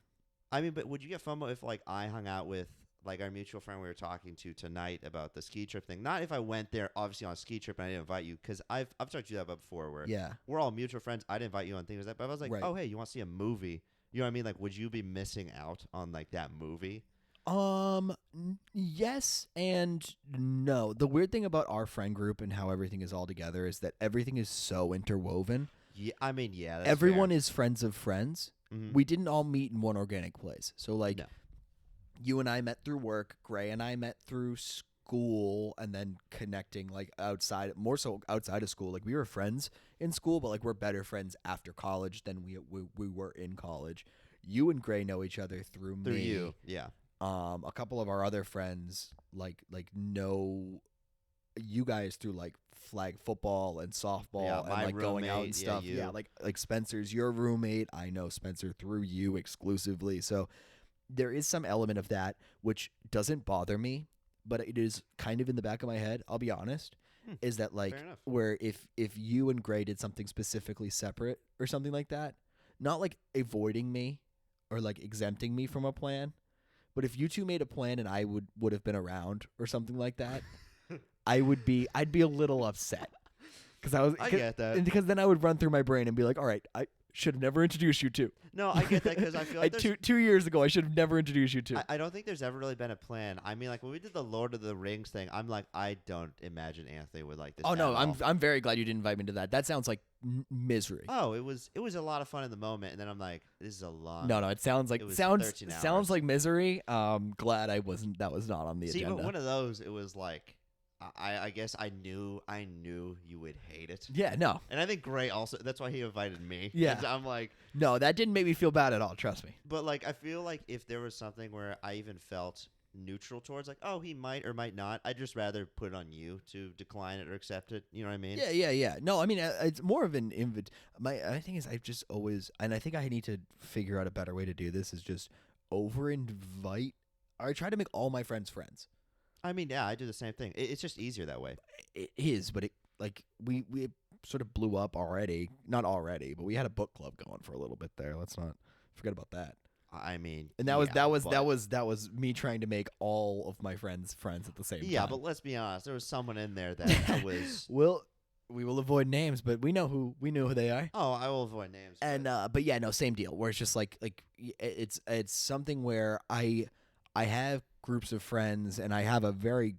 I mean, but would you get FOMO if like I hung out with like our mutual friend we were talking to tonight about the ski trip thing. Not if I went there, obviously on a ski trip, and I didn't invite you, because I've talked to you about before, where Yeah. we're all mutual friends. I didn't invite you on things like that, but I was like, Right. oh hey, you want to see a movie? You know what I mean? Like, would you be missing out on like that movie? Yes and no. The weird thing about our friend group and how everything is all together is that everything is so interwoven. Yeah, I mean, yeah, that's Everyone fair. is friends of friends. Mhm. We didn't all meet in one organic place. So like No. you and I met through work, Gray and I met through school, and then connecting like outside, more so outside of school. Like we were friends in school, but like we're better friends after college than we were in college. You and Gray know each other through Through me. you, yeah. A couple of our other friends like know you guys through like flag football and softball Yeah, and my like going out roommate, and yeah, stuff. you. Yeah, like Spencer's your roommate. I know Spencer through you exclusively. So there is some element of that which doesn't bother me, but it is kind of in the back of my head, I'll be honest. Is that like Fair enough. where if you and Gray did something specifically separate or something like that, not like avoiding me or like exempting me from a plan, but if you two made a plan and I would have been around or something like that, I'd be a little upset because I get that. because then I would run through my brain and be like, all right, I should have never introduced you to. No, I get that because I feel like there's, 2 years ago I should have never introduced you to. I don't think there's ever really been a plan. I mean, like when we did the Lord of the Rings thing, I'm like, I don't imagine Anthony would like this. Oh no, at all. I'm very glad you didn't invite me to that. That sounds like misery. Oh, it was a lot of fun in the moment, and then I'm like, this is a long. No, it sounds like it was sounds 13 hours. sounds like misery. Glad I wasn't. That was not on the See, agenda. but one of those, it was like, I guess I knew you would hate it. Yeah, no, And I think Gray also. That's why he invited me. Yeah. 'Cause I'm like, no, that didn't make me feel bad at all. Trust me. but like I feel like if there was something where I even felt neutral towards, like, oh, he might or might not, I'd just rather put it on you to decline it or accept it. You know what I mean? Yeah. No, I mean it's more of an invite. My thing is I've just always, and I think I need to figure out a better way to do this. Is just over invite. I try to make all my friends friends. I mean, yeah, I do the same thing. It's just easier that way. It is, but it like we sort of blew up already. Not already, but we had a book club going for a little bit there. Let's not forget about that. I mean, And that was me trying to make all of my friends friends at the same time. yeah, but let's be honest. There was someone in there that was. We will avoid names, but we know who they are. Oh, I will avoid names. And but yeah, no, same deal. Where it's just like it's something where I have groups of friends, and I have a very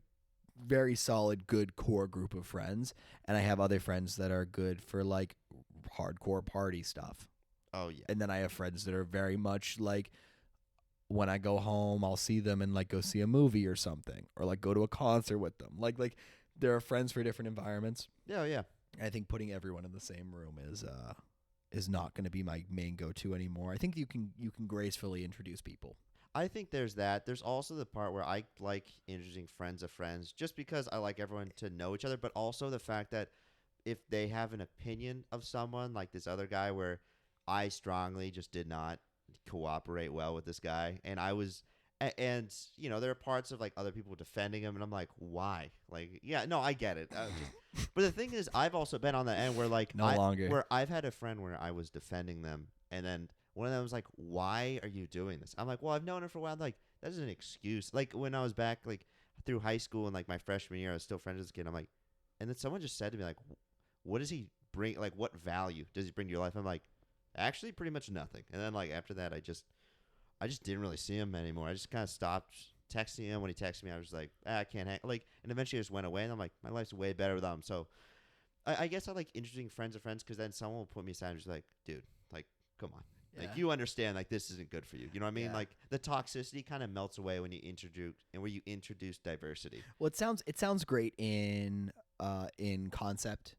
very solid good core group of friends, and I have other friends that are good for like hardcore party stuff. Oh yeah. And then I have friends that are very much like when I go home, I'll see them and like go see a movie or something, or like go to a concert with them. Like there are friends for different environments. Yeah. I think putting everyone in the same room is not going to be my main go-to anymore. I think you can gracefully introduce people. I think there's that. There's also the part where I like introducing friends of friends just because I like everyone to know each other, but also the fact that if they have an opinion of someone, like this other guy where I strongly just did not cooperate well with this guy, and I was and you know, there are parts of like other people defending him, and I'm like, why? Like, yeah, no, I get it. But the thing is, I've also been on the end where like longer. where I've had a friend where I was defending them, and then one of them was like, why are you doing this? I'm like, well, I've known her for a while. I'm like, that is an excuse. Like when I was back like through high school and like my freshman year, I was still friends with this kid. I'm like, and then someone just said to me like, what does he bring? Like, what value does he bring to your life? I'm like, actually, pretty much nothing. And then like after that, I just didn't really see him anymore. I just kind of stopped texting him. When he texted me, I was like, I can't hang. Like, and eventually I just went away. And I'm like, my life's way better without him. So I guess I like introducing friends of friends because then someone will put me aside and just like, dude, like, come on. Yeah. Like, you understand, like, this isn't good for you. You know what I mean? Yeah. Like, the toxicity kind of melts away when you introduce diversity. Well, it sounds great in concept.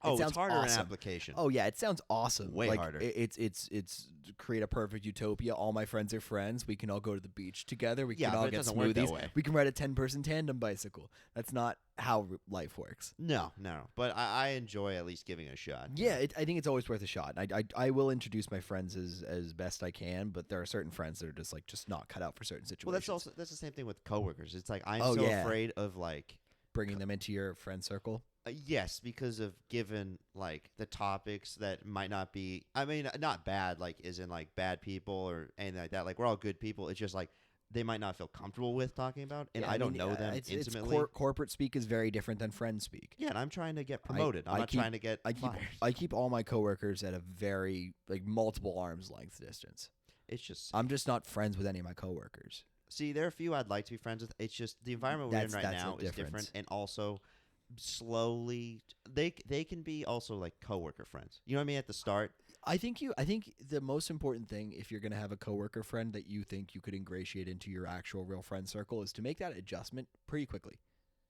Oh, sounds it's harder awesome. in application. Oh yeah, it sounds awesome. Way like, harder. It's create a perfect utopia. All my friends are friends. We can all go to the beach together. We Yeah, can but all it get doesn't work that smoothies. way. We can ride a 10-person tandem bicycle. That's not how life works. No. But I enjoy at least giving it a shot. Yeah, I think it's always worth a shot. I will introduce my friends as best I can, but there are certain friends that are just not cut out for certain situations. Well, that's the same thing with coworkers. It's like I'm Oh, so yeah. afraid of like bringing them into your friend circle. yes, because of given like the topics that might not be. I mean, not bad, like is in like bad people or anything like that. Like we're all good people. It's just like they might not feel comfortable with talking about, and Yeah, I don't mean, know them it's intimately. corporate speak is very different than friend speak. Yeah, and I'm trying to get promoted. I'm not trying to get fired. I keep all my coworkers at a very multiple arms length distance. It's just I'm just not friends with any of my coworkers. see, there are a few I'd like to be friends with. It's just the environment we're in right That's now the is different, difference. and also slowly they can be also like coworker friends. You know what I mean? At the start, I think the most important thing if you're gonna have a coworker friend that you think you could ingratiate into your actual real friend circle is to make that adjustment pretty quickly.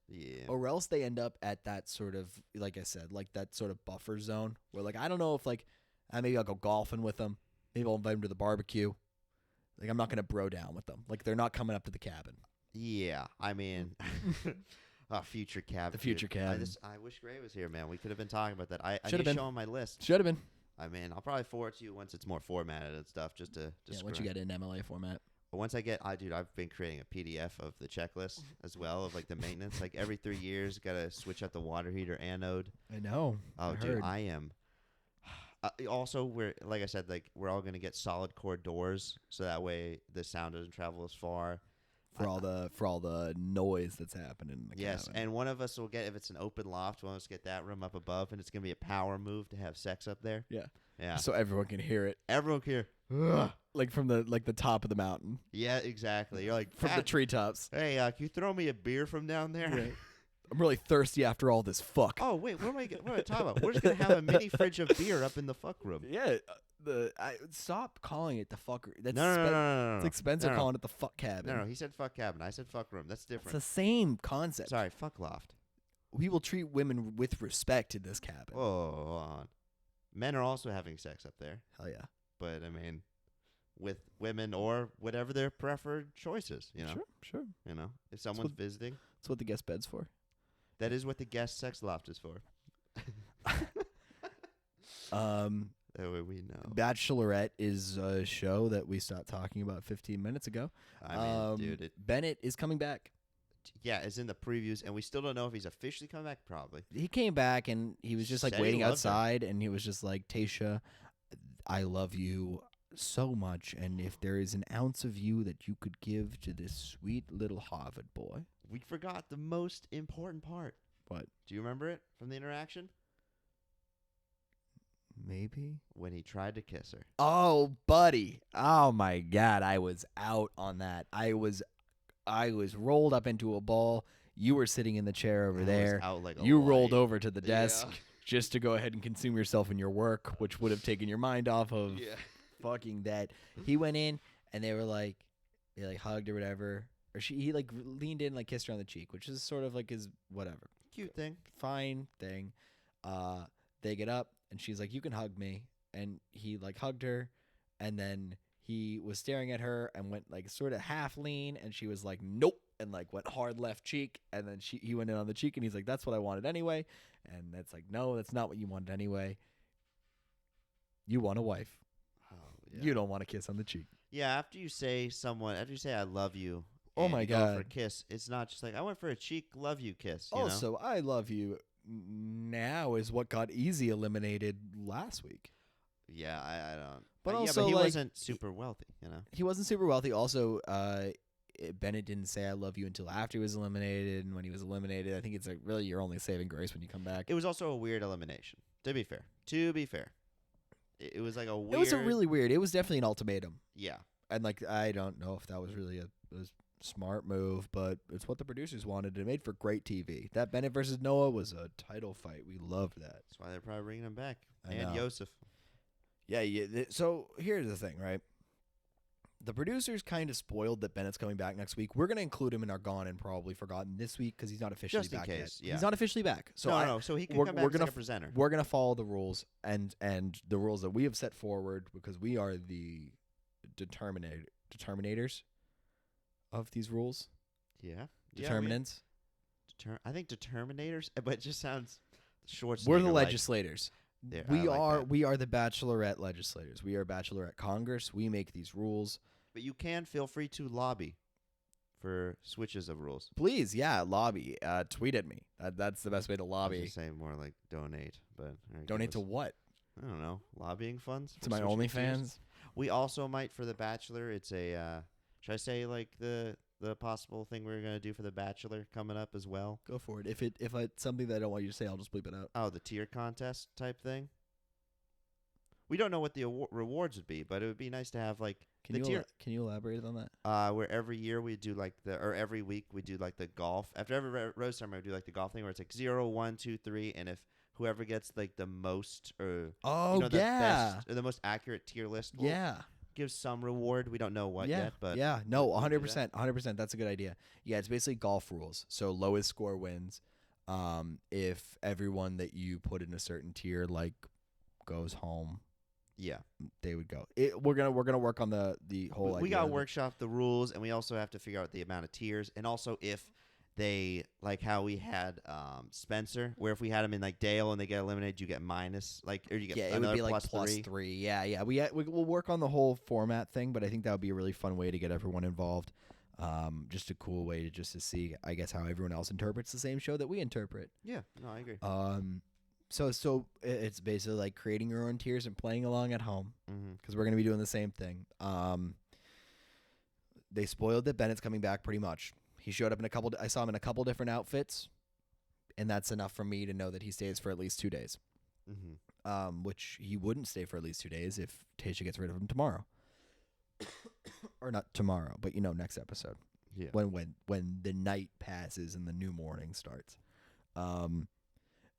yeah. Or else they end up at that sort of, like I said, like that sort of buffer zone where I don't know if maybe I'll go golfing with them. Maybe I'll invite them to the barbecue. I'm not gonna bro down with them. They're not coming up to the cabin. Yeah, I mean, future cabin. The future dude. cabin. I wish Gray was here, man. We could have been talking about that. I Should've need to been. show him my list. Should have been. I mean, I'll probably forward it to you once it's more formatted and stuff, just to Once you get in MLA format. But once I get, dude, I've been creating a PDF of the checklist as well of the maintenance. Every 3 years, gotta switch out the water heater anode. I know. Oh, I dude, heard. I am. Also, we're like I said, we're all gonna get solid core doors, so that way the sound doesn't travel as far. For all the noise that's happening in the Yes, cabin. and one of us will get, if it's an open loft, one of us get that room up above, and it's gonna be a power move to have sex up there. Yeah. Yeah. So everyone can hear it. Everyone can hear. From the top of the mountain. Yeah, exactly. You're like From the treetops. Hey, can you throw me a beer from down there? Right. I'm really thirsty after all this fuck. Oh wait, what am I talking about? We're just gonna have a mini fridge of beer up in the fuck room. Yeah. Stop calling it the fuck. That's No. It's like Spencer No. calling it the fuck cabin. No, he said fuck cabin. I said fuck room. That's It's different. the same concept. Sorry, fuck loft. We will treat women with respect in this cabin. Whoa, hold on. Men are also having sex up there, Hell yeah. but I mean, with women or whatever their preferred choice is. You know, Sure. You know, if someone's visiting, That's what the guest bed's for. that is what the guest sex loft is for. That way we know. Bachelorette is a show that we stopped talking about 15 minutes ago. I mean, dude, Bennett is coming back. yeah, it's in the previews, and we still don't know if he's officially coming back. Probably. He came back and he was just Said he waiting loved her. outside and he was just like, Tayshia, I love you so much, and if there is an ounce of you that you could give to this sweet little Harvard boy. We forgot the most important part. What? Do you remember it from the interaction? Maybe. When he tried to kiss her. Oh, buddy. Oh my God. I was out on that. I was rolled up into a ball. You were sitting in the chair over I was there. out like a You rolled light. over to the desk Yeah. just to go ahead and consume yourself in your work, which would have taken your mind off of Yeah. fucking that. He went in and they hugged or whatever. Or he leaned in, kissed her on the cheek, which is sort of his whatever. Cute thing. Fine thing. They get up and she's like, you can hug me. And he hugged her. And then he was staring at her and went sort of half lean. And she was like, nope. And went hard left cheek. And then he went in on the cheek and he's like, that's what I wanted anyway. And that's no, that's not what you wanted anyway. You want a wife. Oh, yeah. You don't want a kiss on the cheek. Yeah, after you say I love you. Oh and my you go God. for a kiss, it's not just I went for a cheek love you kiss. You Also, know? I love you now is what got easy eliminated last week. Yeah, I don't. But yeah, also, but he wasn't super wealthy, you know. He wasn't super wealthy. Also, Bennett didn't say I love you until after he was eliminated. And when he was eliminated, I think it's really your only saving grace when you come back. It was also a weird elimination. To be fair, it was like a weird. It was a really weird. It was definitely an ultimatum. Yeah. And I don't know if that was really a smart move, but it's what the producers wanted. It made for great TV. That Bennett versus Noah was a title fight. We loved that. That's why they're probably bringing him back. I And know. Yosef. Yeah. So here's the thing, right? The producers kind of spoiled that Bennett's coming back next week. We're going to include him in our Gone and Probably Forgotten this week because he's not officially Just in back case, yet. yeah. He's not officially back. So No, so he can come back as a presenter. We're going to follow the rules and the rules that we have set forward because we are the determinators of these rules. Yeah. Determinants. I think determinators, but it just sounds short. We're the legislators. Yeah, I we like are that. we are the Bachelorette legislators. We are Bachelorette Congress. We make these rules. But you can feel free to lobby for switches of rules. Please, yeah, lobby. Tweet at me. That's the best way to I was lobby. gonna say more like donate, but all right, Donate to give us- what? I don't know, lobbying funds To my for switching OnlyFans? views. We also might for The Bachelor. It's a Should I say like the possible thing we're gonna do for the Bachelor coming up as well? Go for it. If it's something that I don't want you to say, I'll just bleep it out. Oh, the tier contest type thing. We don't know what the rewards would be, but it would be nice to have like Can the tier. Can you elaborate on that? Where every year we do like or every week we do like the golf. After every rose ceremony, we do like the golf thing where it's like 0, 1, 2, 3, and if whoever gets like the most or the best or the most accurate tier list, will give some reward. We don't know what yet, but no, 100%, 100%. That's a good idea. Yeah, it's basically golf rules. So lowest score wins. If everyone that you put in a certain tier like goes home. Yeah, they would go. We're gonna work on the whole. We got to workshop the rules, and we also have to figure out the amount of tiers, and also if they like how we had Spencer, where if we had him in like Dale and they get eliminated, you get minus or you get it would be like plus three. Yeah. We'll work on the whole format thing, but I think that would be a really fun way to get everyone involved. Just a cool way to see, I guess, how everyone else interprets the same show that we interpret. Yeah, no, I agree. So it's basically like creating your own tiers and playing along at home because we're going to be doing the same thing. They spoiled that Bennett's coming back pretty much. He showed up I saw him in a couple different outfits, and that's enough for me to know that he stays for at least 2 days. Which he wouldn't stay for at least 2 days if Tayshia gets rid of him tomorrow. Or not tomorrow, but next episode. Yeah. When the night passes and the new morning starts.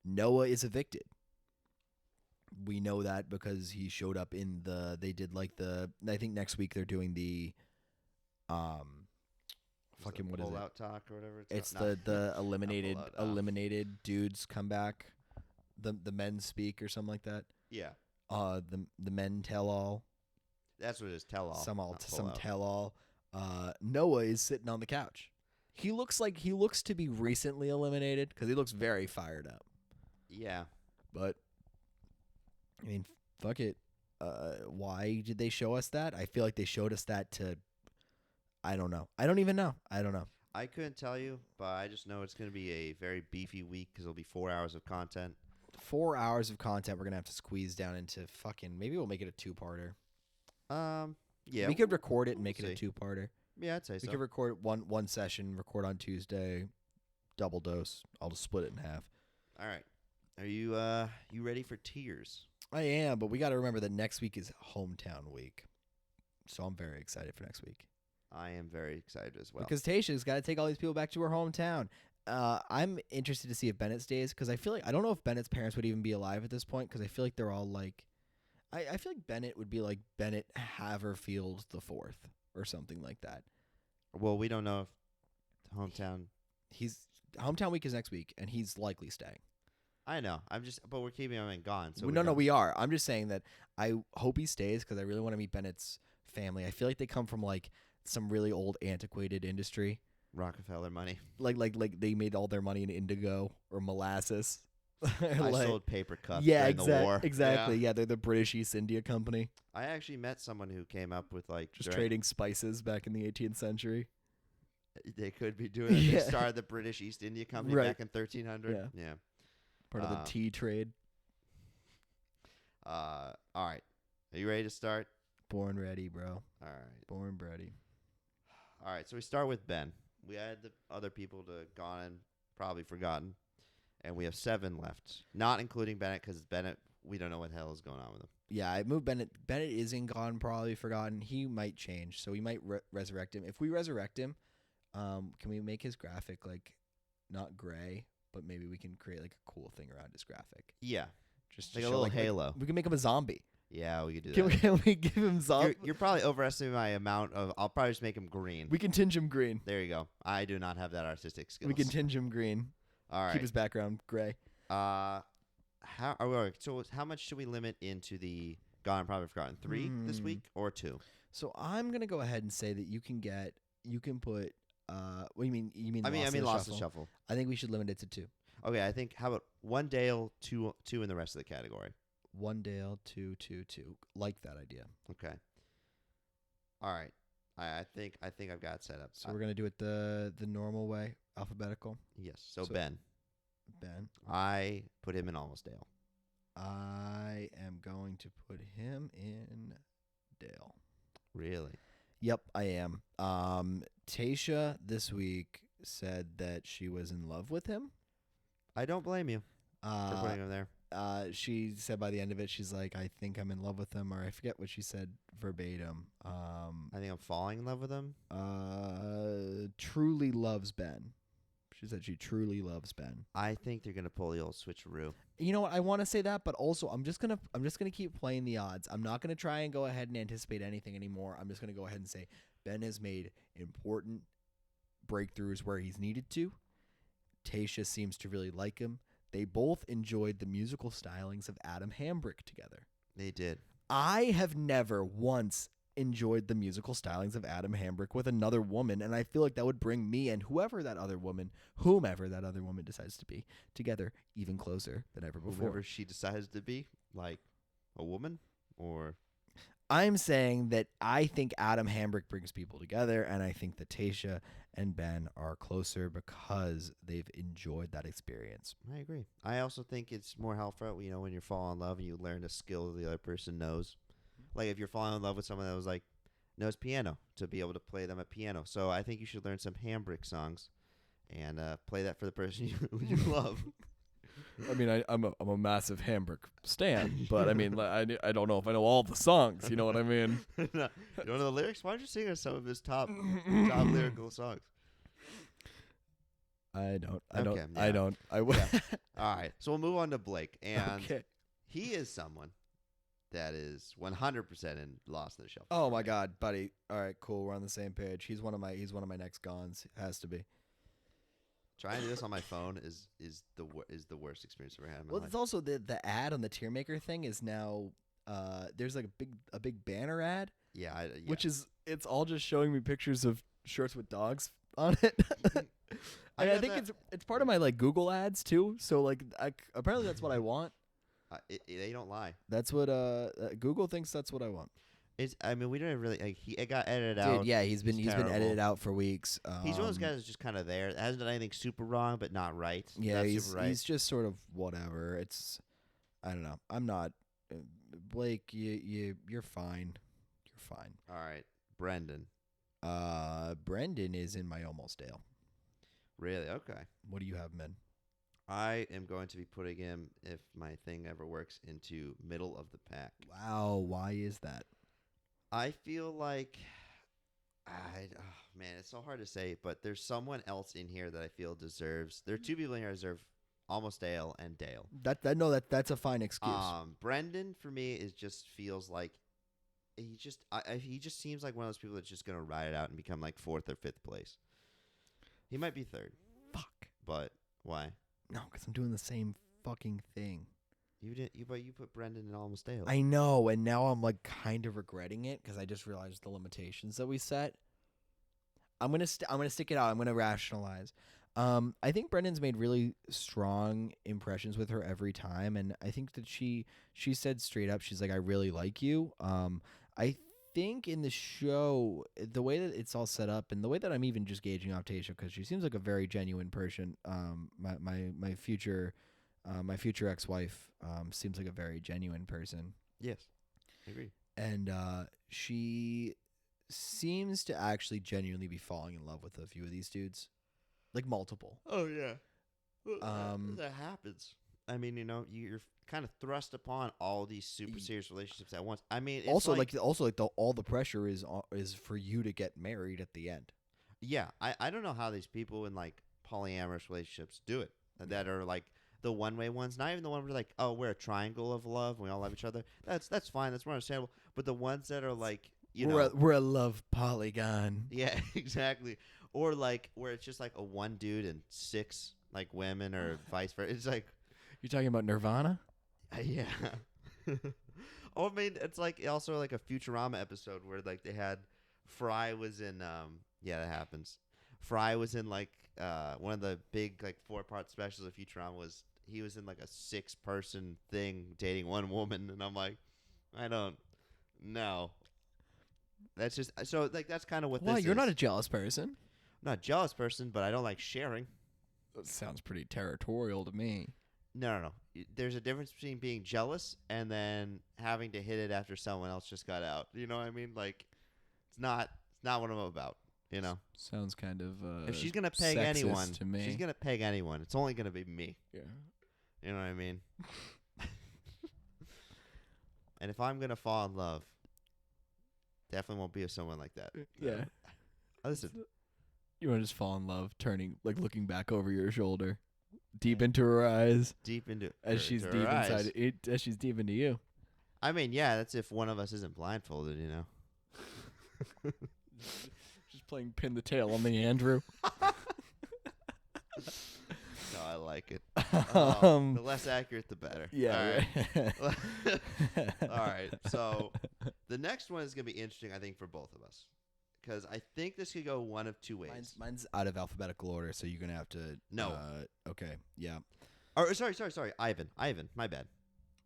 Noah is evicted. We know that because he showed up in they did like I think next week they're doing the fucking what is it? Pull-out talk or whatever. It's the eliminated dudes come back. The men speak or something like that. Yeah. The men tell all. That's what it is, tell all. Some tell all. Noah is sitting on the couch. He looks to be recently eliminated because he looks very fired up. Yeah. But, I mean, fuck it. Why did they show us that? I feel like they showed us that to, I don't know. I don't even know. I don't know. I couldn't tell you, but I just know it's going to be a very beefy week because it'll be 4 hours of content. 4 hours of content we're going to have to squeeze down into maybe we'll make it a 2-parter. Yeah. We could record it and make it a 2-parter. Yeah, I'd say so. We could record one session, record on Tuesday, double dose. I'll just split it in half. All right. Are you ready for tiers? I am, but we got to remember that next week is hometown week. So I'm very excited for next week. I am very excited as well. Because Tayshia's got to take all these people back to her hometown. I'm interested to see if Bennett stays because I feel like I don't know if Bennett's parents would even be alive at this point because I feel like they're all like I feel like Bennett would be like Bennett Haverfield the Fourth or something like that. Well, we don't know if hometown week is next week and he's likely staying. I know. But we're keeping him gone. So we are. I'm just saying that I hope he stays because I really want to meet Bennett's family. I feel like they come from like some really old, antiquated industry. Rockefeller money. Like they made all their money in indigo or molasses. I sold paper cups during the war. Exactly. Yeah, they're the British East India Company. I actually met someone who came up with like just trading spices back in the 18th century. They could be doing it. They started the British East India Company back in 1300. Yeah. Part of the tea trade. All right. Are you ready to start? Born ready, bro. All right. Born ready. All right. So we start with Ben. We had the other people to gone and probably forgotten. And we have 7 left. Not including Bennett because Bennett, we don't know what the hell is going on with him. Yeah, I moved Bennett. Bennett isn't gone, probably forgotten. He might change. So we might resurrect him. If we resurrect him, can we make his graphic like not gray? But maybe we can create like a cool thing around his graphic. Yeah. Just like a little halo. Like, we can make him a zombie. Yeah, we could do that. Can we give him zombie? You're probably overestimating my amount of... I'll probably just make him green. We can tinge him green. There you go. I do not have that artistic skills. We can tinge him green. All right. Keep his background gray. So how much should we limit into the Gone and Probably Forgotten? 3 this week or 2? So I'm gonna go ahead and say that you can put... what do you mean? You mean I mean Lost in the Shuffle. I think we should limit it to 2. Okay, I think how about 1 Dale, 2 in the rest of the category. 1 Dale, 2. Like that idea. Okay. All right. I think I've got it set up. So we're gonna do it the normal way, alphabetical. Yes. So Ben. Ben. I put him in Almost Dale. I am going to put him in Dale. Really? Yep, I am. Tayshia this week said that she was in love with him. I don't blame you for Uh, putting him there. she said by the end of it, she's like, I think I'm in love with him, or I forget what she said verbatim. I think I'm falling in love with him. Truly loves Ben. She said she truly loves Ben. I think they're gonna pull the old switcheroo. You know what? I want to say that, but also I'm just gonna keep playing the odds. I'm not gonna try and go ahead and anticipate anything anymore. I'm just gonna go ahead and say Ben has made important breakthroughs where he's needed to. Tayshia seems to really like him. They both enjoyed the musical stylings of Adam Hambrick together. They did. I have never once enjoyed the musical stylings of Adam Hambrick with another woman, and I feel like that would bring me and whomever that other woman decides to be, together even closer than ever before. Whoever she decides to be, like a woman, or I'm saying that I think Adam Hambrick brings people together, and I think that Tayshia and Ben are closer because they've enjoyed that experience. I agree. I also think it's more helpful, when you fall in love and you learn a skill the other person knows. Like if you're falling in love with someone that was like knows piano, to be able to play them at piano. So I think you should learn some Hambrick songs and play that for the person you love. I mean, I'm a massive Hambrick stan, but I mean, I don't know if I know all the songs. You know what I mean? No, you don't know the lyrics? Why don't you sing us some of his top lyrical songs? I don't. Yeah. All right. So we'll move on to Blake, and Okay. he is someone that is 100% in Lost in the Shelf. Oh my God, buddy. All right, cool. We're on the same page. He's one of my next Gons. Has to be. Trying to do this on my phone is the worst experience I've ever had in my Well, life. it's also the ad on the tier maker thing is now. There's like a big banner ad, Yeah. which is it's all just showing me pictures of shirts with dogs on it. I think it's part of my like Google ads too. So like apparently that's what I want. They don't lie. That's what Google thinks that's what I want. I mean, we don't really. Like, it got edited out. Dude, yeah, he's been edited out for weeks. He's one of those guys that's just kind of there. Hasn't done anything super wrong, but not right. Yeah, not he's super right. he's just sort of whatever. It's I don't know. I'm not Blake. You're fine. You're fine. All right, Brendan. Brendan is in my almost Dale. Really? Okay. What do you have, man? I am going to be putting him, if my thing ever works, into middle of the pack. Wow, why is that? I feel like, man, it's so hard to say, but there's someone else in here that I feel deserves. There are two people in here that deserve almost Dale and Dale. That's a fine excuse. Brendan for me just feels like he just seems like one of those people that's just gonna ride it out and become like 4th or 5th place. He might be 3rd. Fuck. But why? No, because I'm doing the same fucking thing. But you put Brendan in almost Dale. I know, and now I'm like kind of regretting it because I just realized the limitations that we set. I'm gonna stick it out. I'm gonna rationalize. I think Brendan's made really strong impressions with her every time, and I think that she said straight up, she's like, I really like you. I think in the show, the way that it's all set up, and the way that I'm even just gauging off Tayshia, because she seems like a very genuine person. My future ex-wife seems like a very genuine person. Yes, I agree. And she seems to actually genuinely be falling in love with a few of these dudes, like multiple. Oh yeah, that happens. I mean, you're kind of thrust upon all these super serious relationships at once. I mean, it's all the pressure is for you to get married at the end. Yeah, I don't know how these people in like polyamorous relationships do it. That are like the one-way ones, not even the one where like, oh, we're a triangle of love, and we all love each other. That's fine. That's more understandable. But the ones that are like, we're a love polygon. Yeah, exactly. Or like where it's just like a one dude and 6 like women, or vice versa. It's like, you're talking about Nirvana. Yeah. Oh, I mean, it's like also like a Futurama episode where like they had Fry was in. Yeah, that happens. Fry was in like one of the big like 4-part specials of Futurama. He was in like a 6-person thing dating one woman, and I'm like, I don't know. That's just so like that's kind of what. Why, this you're is. not a jealous person? I'm not a jealous person, but I don't like sharing. That sounds pretty territorial to me. No. There's a difference between being jealous and then having to hit it after someone else just got out. You know what I mean? Like, it's not It's not what I'm about. You know, Sounds kind of if she's gonna peg sexist anyone, to me. she's gonna peg anyone. It's only gonna be me. Yeah. You know what I mean? And if I'm gonna fall in love, definitely won't be with someone like that. Yeah. Listen, You want to just fall in love, looking back over your shoulder, deep into her eyes, deep into as she's to deep her eyes. inside it, as she's deep into you. I mean, yeah, that's if one of us isn't blindfolded, you know. Just playing pin the tail on the Andrew. No, I like it. Um, The less accurate, the better. Yeah. All right. All right. So the next one is gonna be interesting, I think, for both of us, because I think this could go one of two ways. Mine's out of alphabetical order, so you're gonna have to. No. Okay. Yeah. Or sorry. Ivan. My bad.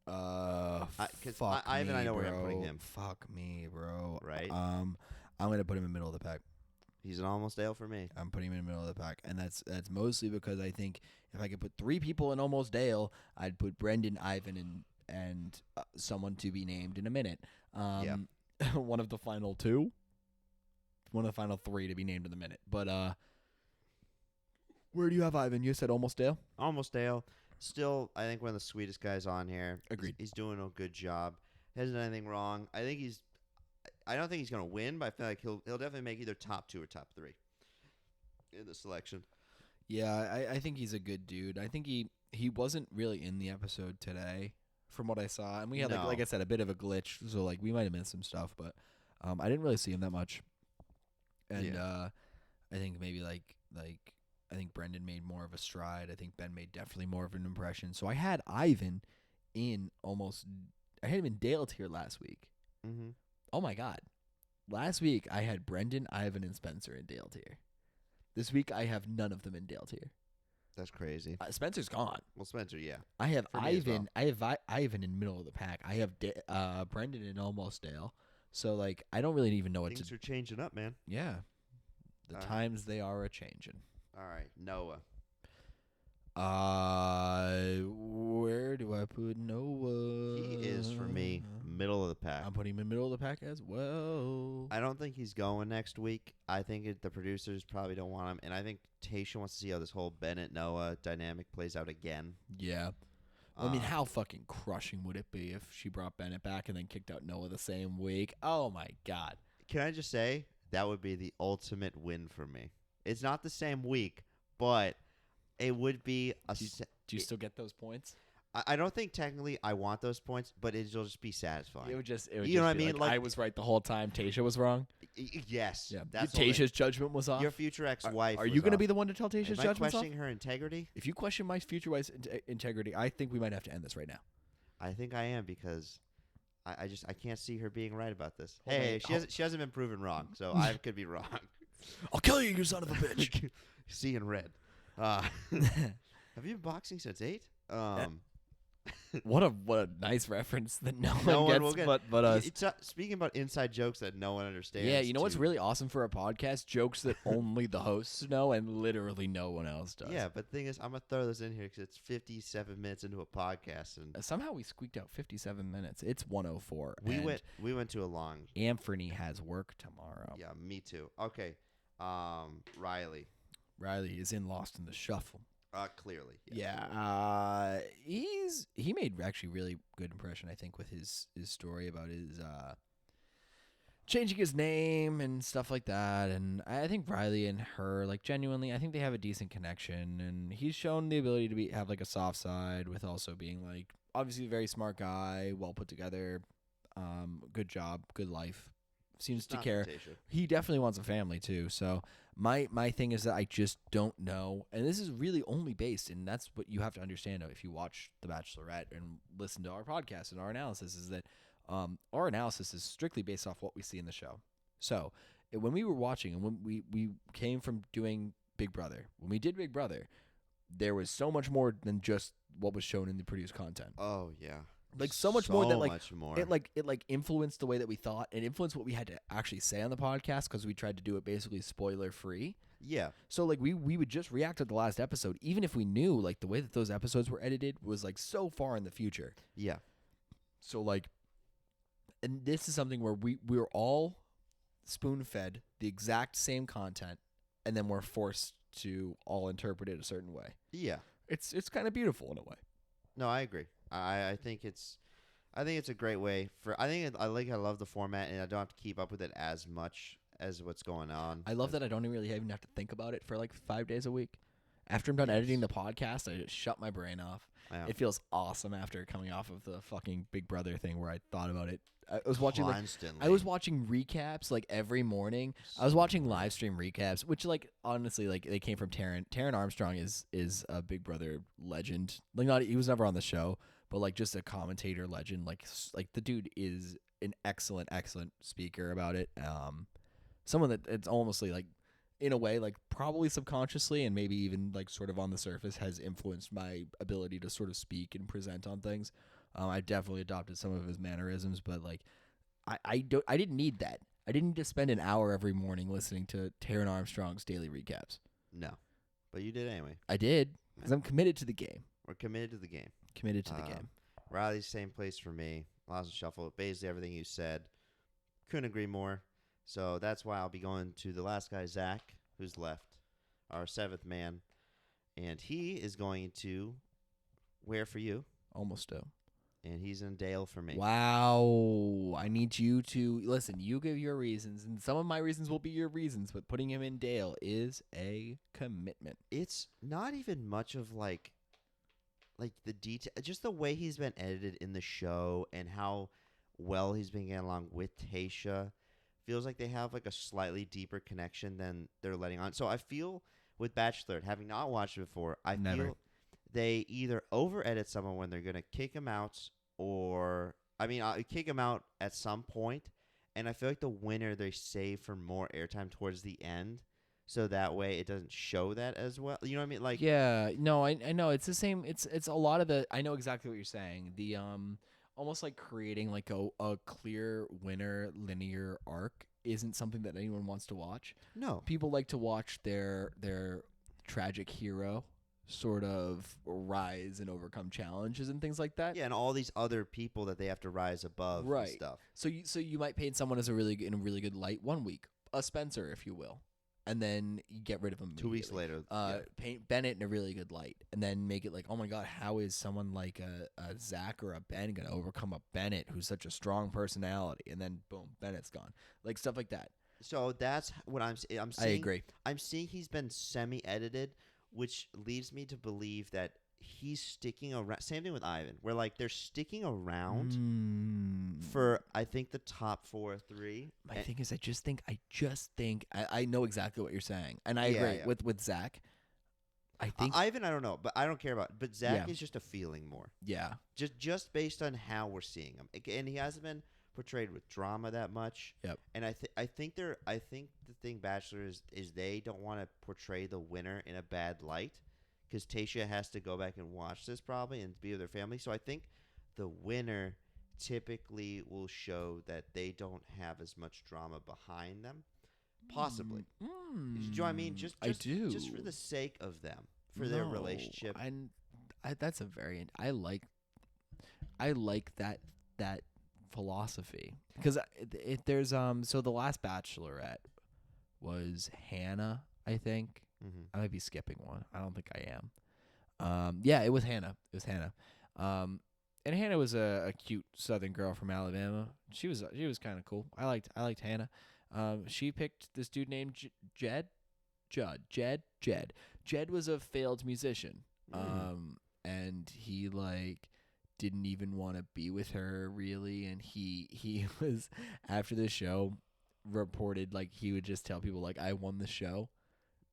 'Cause Fuck Ivan, me, I know bro. where I'm putting him. Fuck me, bro. Right. I'm gonna put him in the middle of the pack. He's an almost Dale for me. I'm putting him in the middle of the pack, and that's mostly because I think if I could put 3 people in almost Dale, I'd put Brendan, Ivan, and someone to be named in a minute. Yeah. One of the final 2, one of the final 3 to be named in a minute. But where do you have Ivan? You said almost Dale. Almost Dale. Still, I think one of the sweetest guys on here. Agreed. He's doing a good job. Hasn't done anything wrong. I don't think he's gonna win, but I feel like he'll definitely make either top 2 or top 3 in the selection. Yeah, I think he's a good dude. I think he wasn't really in the episode today, from what I saw, and we had No. like I said, a bit of a glitch, so like we might have missed some stuff, but I didn't really see him that much. And I think maybe I think Brendan made more of a stride. I think Ben made definitely more of an impression. So I had Ivan in I had him in Dale tier last week. Mm-hmm. Oh my God. Last week I had Brendan, Ivan, and Spencer in Dale tier. This week I have none of them in Dale tier. That's crazy. Spencer's gone. Well, Spencer, yeah. I have For me as Ivan. I have Ivan in middle of the pack. I have Brendan in almost Dale. So like I don't really even know what Things to. are changing up, man. Yeah, the times they are a changing. All right, Noah. Where do I put Noah? He is for me middle of the pack. I'm putting him in middle of the pack as well. I don't think he's going next week. I think the producers probably don't want him, and I think Tayshia wants to see how this whole Bennett Noah dynamic plays out again. Yeah. I mean, how fucking crushing would it be if she brought Bennett back and then kicked out Noah the same week? Oh my God. Can I just say that would be the ultimate win for me? It's not the same week, but it would be a. Do you still get those points? I don't think technically I want those points, but it'll just be satisfying. It would just You know just what I be mean? Like, I Like- was right the whole time. Tayshia was wrong. Yes. Yeah. That's the only- Tasha's judgment was off. Your future ex-wife. Are you going to be the one to tell Tasha's Am I judgment off? questioning her integrity? If you question my future wife's integrity, I think we might have to end this right now. I think I am because I can't see her being right about this. Hold Hey, on. she hasn't been proven wrong, so I could be wrong. I'll kill you, you son of a bitch. See in red. Have you been boxing since 8? What a nice reference that no No one one gets will get. but us. It's speaking about inside jokes that no one understands. Yeah, you know what's too. really awesome for a podcast? Jokes that only the hosts know and literally no one else does. Yeah, but the thing is, I'm gonna throw this in here because it's 57 minutes into a podcast, and Somehow we squeaked out 57 minutes. It's 104. we and went to a long. Anthony has work tomorrow. Yeah, me too. Okay, Riley. Riley is in Lost in the Shuffle. Clearly. Yeah. He made actually really good impression, I think, with his story about his changing his name and stuff like that. And I think Riley and her, like, genuinely, I think they have a decent connection. And he's shown the ability to have like a soft side with also being like obviously a very smart guy, well put together, good job, good life. Seems to care. He definitely wants a family too. So my thing is that I just don't know, and this is really only based, and that's what you have to understand if you watch The Bachelorette and listen to our podcast and our analysis, is that our analysis is strictly based off what we see in the show. So when we were watching and when we came from doing Big Brother, when we did Big Brother, there was so much more than just what was shown in the produced content. Oh yeah. Like so much more that much more. it influenced the way that we thought and influenced what we had to actually say on the podcast because we tried to do it basically spoiler free. Yeah. So like we would just react to the last episode even if we knew like the way that those episodes were edited was like so far in the future. Yeah. So like, and this is something where we're all spoon-fed the exact same content, and then we're forced to all interpret it a certain way. Yeah. It's kind of beautiful in a way. No, I agree. I think it's a great way for. I love the format, and I don't have to keep up with it as much as what's going on. I love that I don't really even have to think about it for like 5 days a week. After I'm done editing the podcast, I just shut my brain off. Yeah. It feels awesome after coming off of the fucking Big Brother thing where I thought about it. I was watching constantly. I was watching recaps like every morning. I was watching live stream recaps, which like honestly like they came from Taron. Taron Armstrong is a Big Brother legend. Like he was never on the show, but like just a commentator legend. Like the dude is an excellent speaker about it. Someone that it's almost like in a way like probably subconsciously and maybe even like sort of on the surface has influenced my ability to sort of speak and present on things. I definitely adopted some of his mannerisms, but like I didn't need that. I didn't need to spend an hour every morning listening to Taron Armstrong's daily recaps. No, but you did anyway. I did because I'm committed to the game. We're committed to the game. Committed to the game. Riley's same place for me. Lost and Shuffle. Basically everything you said. Couldn't agree more. So that's why I'll be going to the last guy, Zach, who's left, our seventh man, and he is going to Where for You. Almost do. And he's in Dale for me. Wow. I need you to listen. You give your reasons, and some of my reasons will be your reasons, but putting him in Dale is a commitment. It's not even much of like the detail, just the way he's been edited in the show and how well he's been getting along with Tayshia. Feels like they have like a slightly deeper connection than they're letting on. So I feel with Bachelorette, having not watched it before, I feel they either over edit someone when they're gonna kick him out, or kick him out at some point, and I feel like the winner they save for more airtime towards the end, so that way it doesn't show that as well. You know what I mean? Like yeah, no, I know it's the same. It's a lot of the. I know exactly what you're saying. The almost like creating like a clear winner linear arc isn't something that anyone wants to watch. No, people like to watch their tragic hero sort of rise and overcome challenges and things like that. Yeah, and all these other people that they have to rise above and stuff. So you might paint someone as in a really good light 1 week, a Spencer, if you will, and then you get rid of him 2 weeks later. Paint Bennett in a really good light, and then make it like, oh my god, how is someone like a Zach or a Ben going to overcome a Bennett who's such a strong personality? And then boom, Bennett's gone. Like stuff like that. So that's what I'm seeing. I agree. I'm seeing he's been semi-edited, which leads me to believe that he's sticking around. Same thing with Ivan, where like they're sticking around for I think the top 4 or 3. My thing is, I just think I know exactly what you're saying, and I agree with Zach. I think Ivan, I don't know, but I don't care about. But Zach is just a feeling more. Yeah, just based on how we're seeing him, and he hasn't been portrayed with drama that much. Yep. And I think the thing Bachelor is they don't want to portray the winner in a bad light, because Tayshia has to go back and watch this probably and be with her family. So I think the winner typically will show that they don't have as much drama behind them, possibly. Do you know what I mean? Just I do. Just for the sake of them, for their relationship. And that's a very I like that philosophy, because there's so the last Bachelorette was Hannah, I think. I might be skipping one. I don't think I am. Yeah, it was Hannah. And Hannah was a cute Southern girl from Alabama. She was kind of cool. I liked Hannah. She picked this dude named Jed. Jed was a failed musician. And he like didn't even want to be with her really, and he was, after the show, reported like he would just tell people like, I won the show,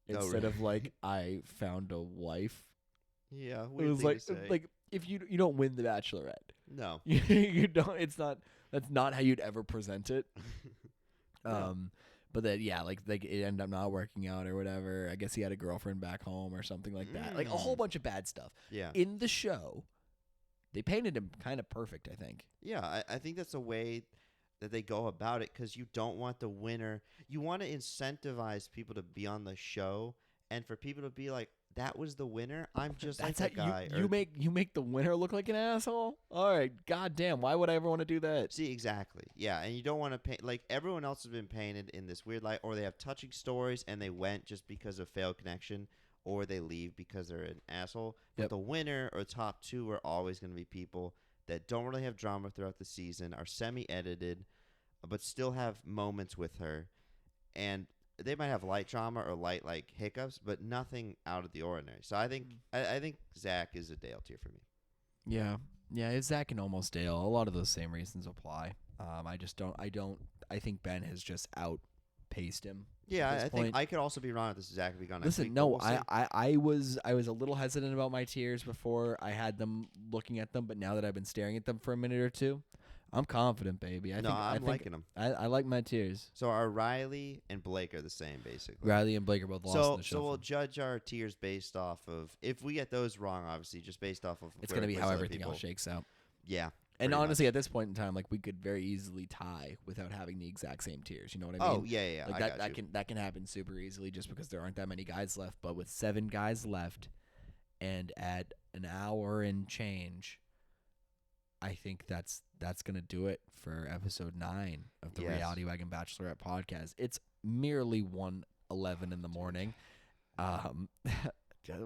instead of like, I found a wife. Yeah, it was like if you don't win the Bachelorette, no, you don't. That's not how you'd ever present it. No. But that like it ended up not working out or whatever. I guess he had a girlfriend back home or something like that. Like a whole bunch of bad stuff. Yeah. In the show, they painted him kind of perfect, I think. Yeah, I think that's a way that they go about it, because you don't want the winner. You want to incentivize people to be on the show, and for people to be like, that was the winner. I'm just like That's that guy. how you make the winner look like an asshole. All right, goddamn. Why would I ever want to do that? See, exactly. Yeah, and you don't want to paint like everyone else has been painted in this weird light, or they have touching stories and they went just because of failed connection, or they leave because they're an asshole. But Yep. the winner or top two are always going to be people that don't really have drama throughout the season, are semi-edited, but still have moments with her, and they might have light drama or light like hiccups, but nothing out of the ordinary. So I think I think Zach is a Dale tier for me. Yeah. Yeah, it's Zach and almost Dale. A lot of those same reasons apply. I just don't. I think Ben has just outpaced him. Yeah, at this I think point. I could also be wrong if this is Zach will be gone next Listen, week. no, But we'll see. I was a little hesitant about my tiers before I had them looking at them, but now that I've been staring at them for a minute or two, I'm confident, baby. I'm I think liking them. I like my tiers. So our Riley and Blake are the same, basically. Riley and Blake are both lost in the So shuffle. we'll judge our tiers based off of if we get those wrong, obviously, just based off of It's where gonna we be place how other everything people. else shakes out. Yeah. And pretty honestly, much. at this point in time, like we could very easily tie without having the exact same tiers. You know what I mean? Oh yeah. Like I that got you. that can happen super easily just because there aren't that many guys left. But with 7 guys left, and at an hour and change, I think that's gonna do it for episode 9 of the Yes. Reality Wagon Bachelorette podcast. It's merely 1:11 in the morning.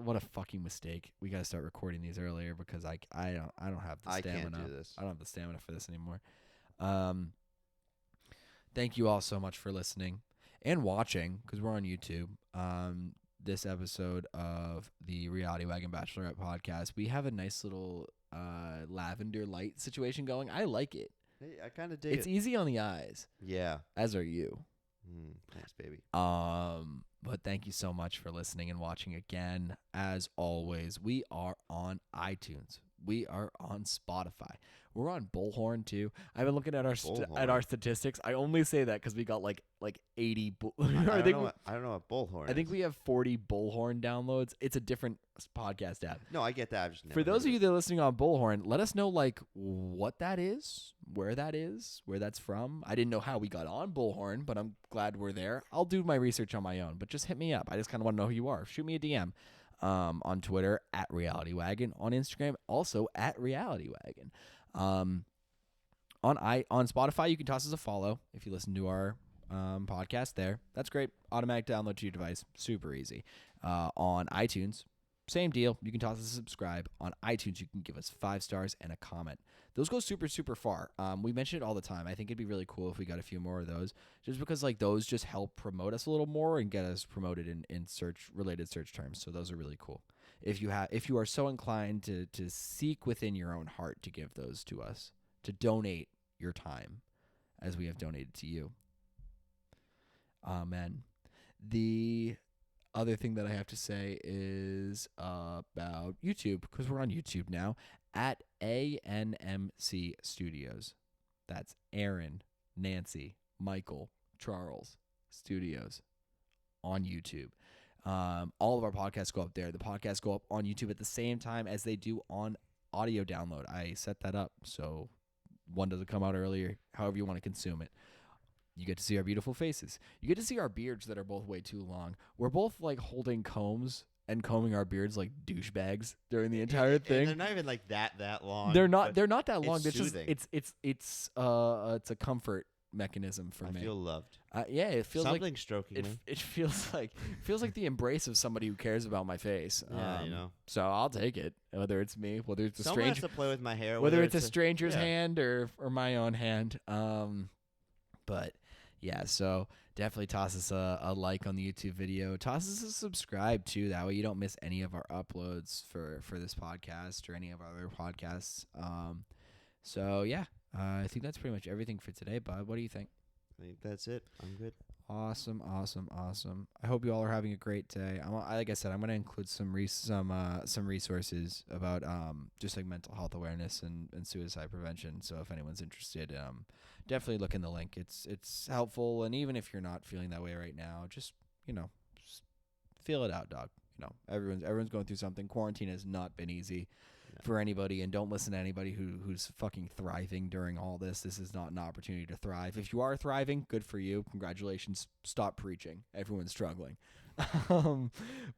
What a fucking mistake. We gotta start recording these earlier because I don't have the I stamina. can't do this. I don't have the stamina for this anymore. Thank you all so much for listening and watching because we're on YouTube. This episode of the Reality Wagon Bachelorette podcast, we have a nice little lavender light situation going. I like it. Hey, I kind of dig It's it. easy on the eyes, Yeah. as are you. Thanks, baby. But thank you so much for listening and watching again. As always, we are on iTunes. We are on Spotify. We're on Bullhorn too. I've been looking at our Bullhorn. statistics. I only say that because we got like 80. I don't know what bullhorn. I think is. we have 40 Bullhorn downloads. It's a different podcast app. No, I get that. I've just For those of you that are listening on Bullhorn, let us know like what that is, where that's from. I didn't know how we got on Bullhorn, but I'm glad we're there. I'll do my research on my own, but just hit me up. I just kind of want to know who you are. Shoot me a DM on Twitter at Reality Wagon, on Instagram also at Reality Wagon. On Spotify, you can toss us a follow if you listen to our podcast there. That's great. Automatic download to your device. Super easy. On iTunes, same deal. You can toss us a subscribe. On iTunes, you can give us 5 stars and a comment. Those go super, super far. We mention it all the time. I think it'd be really cool if we got a few more of those, just because like those just help promote us a little more and get us promoted in related search terms. So those are really cool. If you are so inclined to seek within your own heart to give those to us, to donate your time, as we have donated to you. Amen. The other thing that I have to say is about YouTube, because we're on YouTube now, at ANMC Studios. That's Aaron, Nancy, Michael, Charles Studios on YouTube. All of our podcasts go up there. The podcasts go up on YouTube at the same time as they do on audio download. I set that up so one doesn't come out earlier, however you want to consume it. You get to see our beautiful faces. You get to see our beards that are both way too long. We're both like holding combs and combing our beards like douchebags during the entire thing. And they're not even like that long. They're not that long. It's It's just soothing. it's a comfort mechanism for I me. feel loved. Yeah, it feels Something like stroking me. it feels like the embrace of somebody who cares about my face. Yeah, you know. So I'll take it, whether it's me, whether it's a Someone stranger, has to play with my hair. whether it's a stranger's yeah. hand or my own hand. But yeah, so definitely toss us a like on the YouTube video. Toss us a subscribe too. That way you don't miss any of our uploads for this podcast or any of our other podcasts. So yeah, I think that's pretty much everything for today, Bud. What do you think? I think that's it. I'm good. Awesome. I hope you all are having a great day. Like I said, I'm going to include some resources about just like mental health awareness and suicide prevention. So if anyone's interested, definitely look in the link. It's helpful, and even if you're not feeling that way right now, just feel it out, dog. Everyone's going through something. Quarantine has not been easy. for anybody, and don't listen to anybody who's fucking thriving during all this. This is not an opportunity to thrive. If you are thriving, good for you. Congratulations. Stop preaching. Everyone's struggling.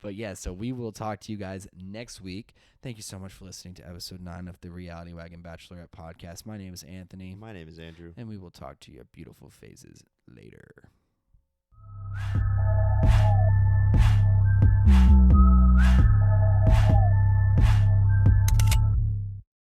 But yeah, so we will talk to you guys next week. Thank you so much for listening to episode 9 of the Reality Wagon Bachelorette podcast. My name is Anthony. My name is Andrew. And we will talk to your beautiful faces later.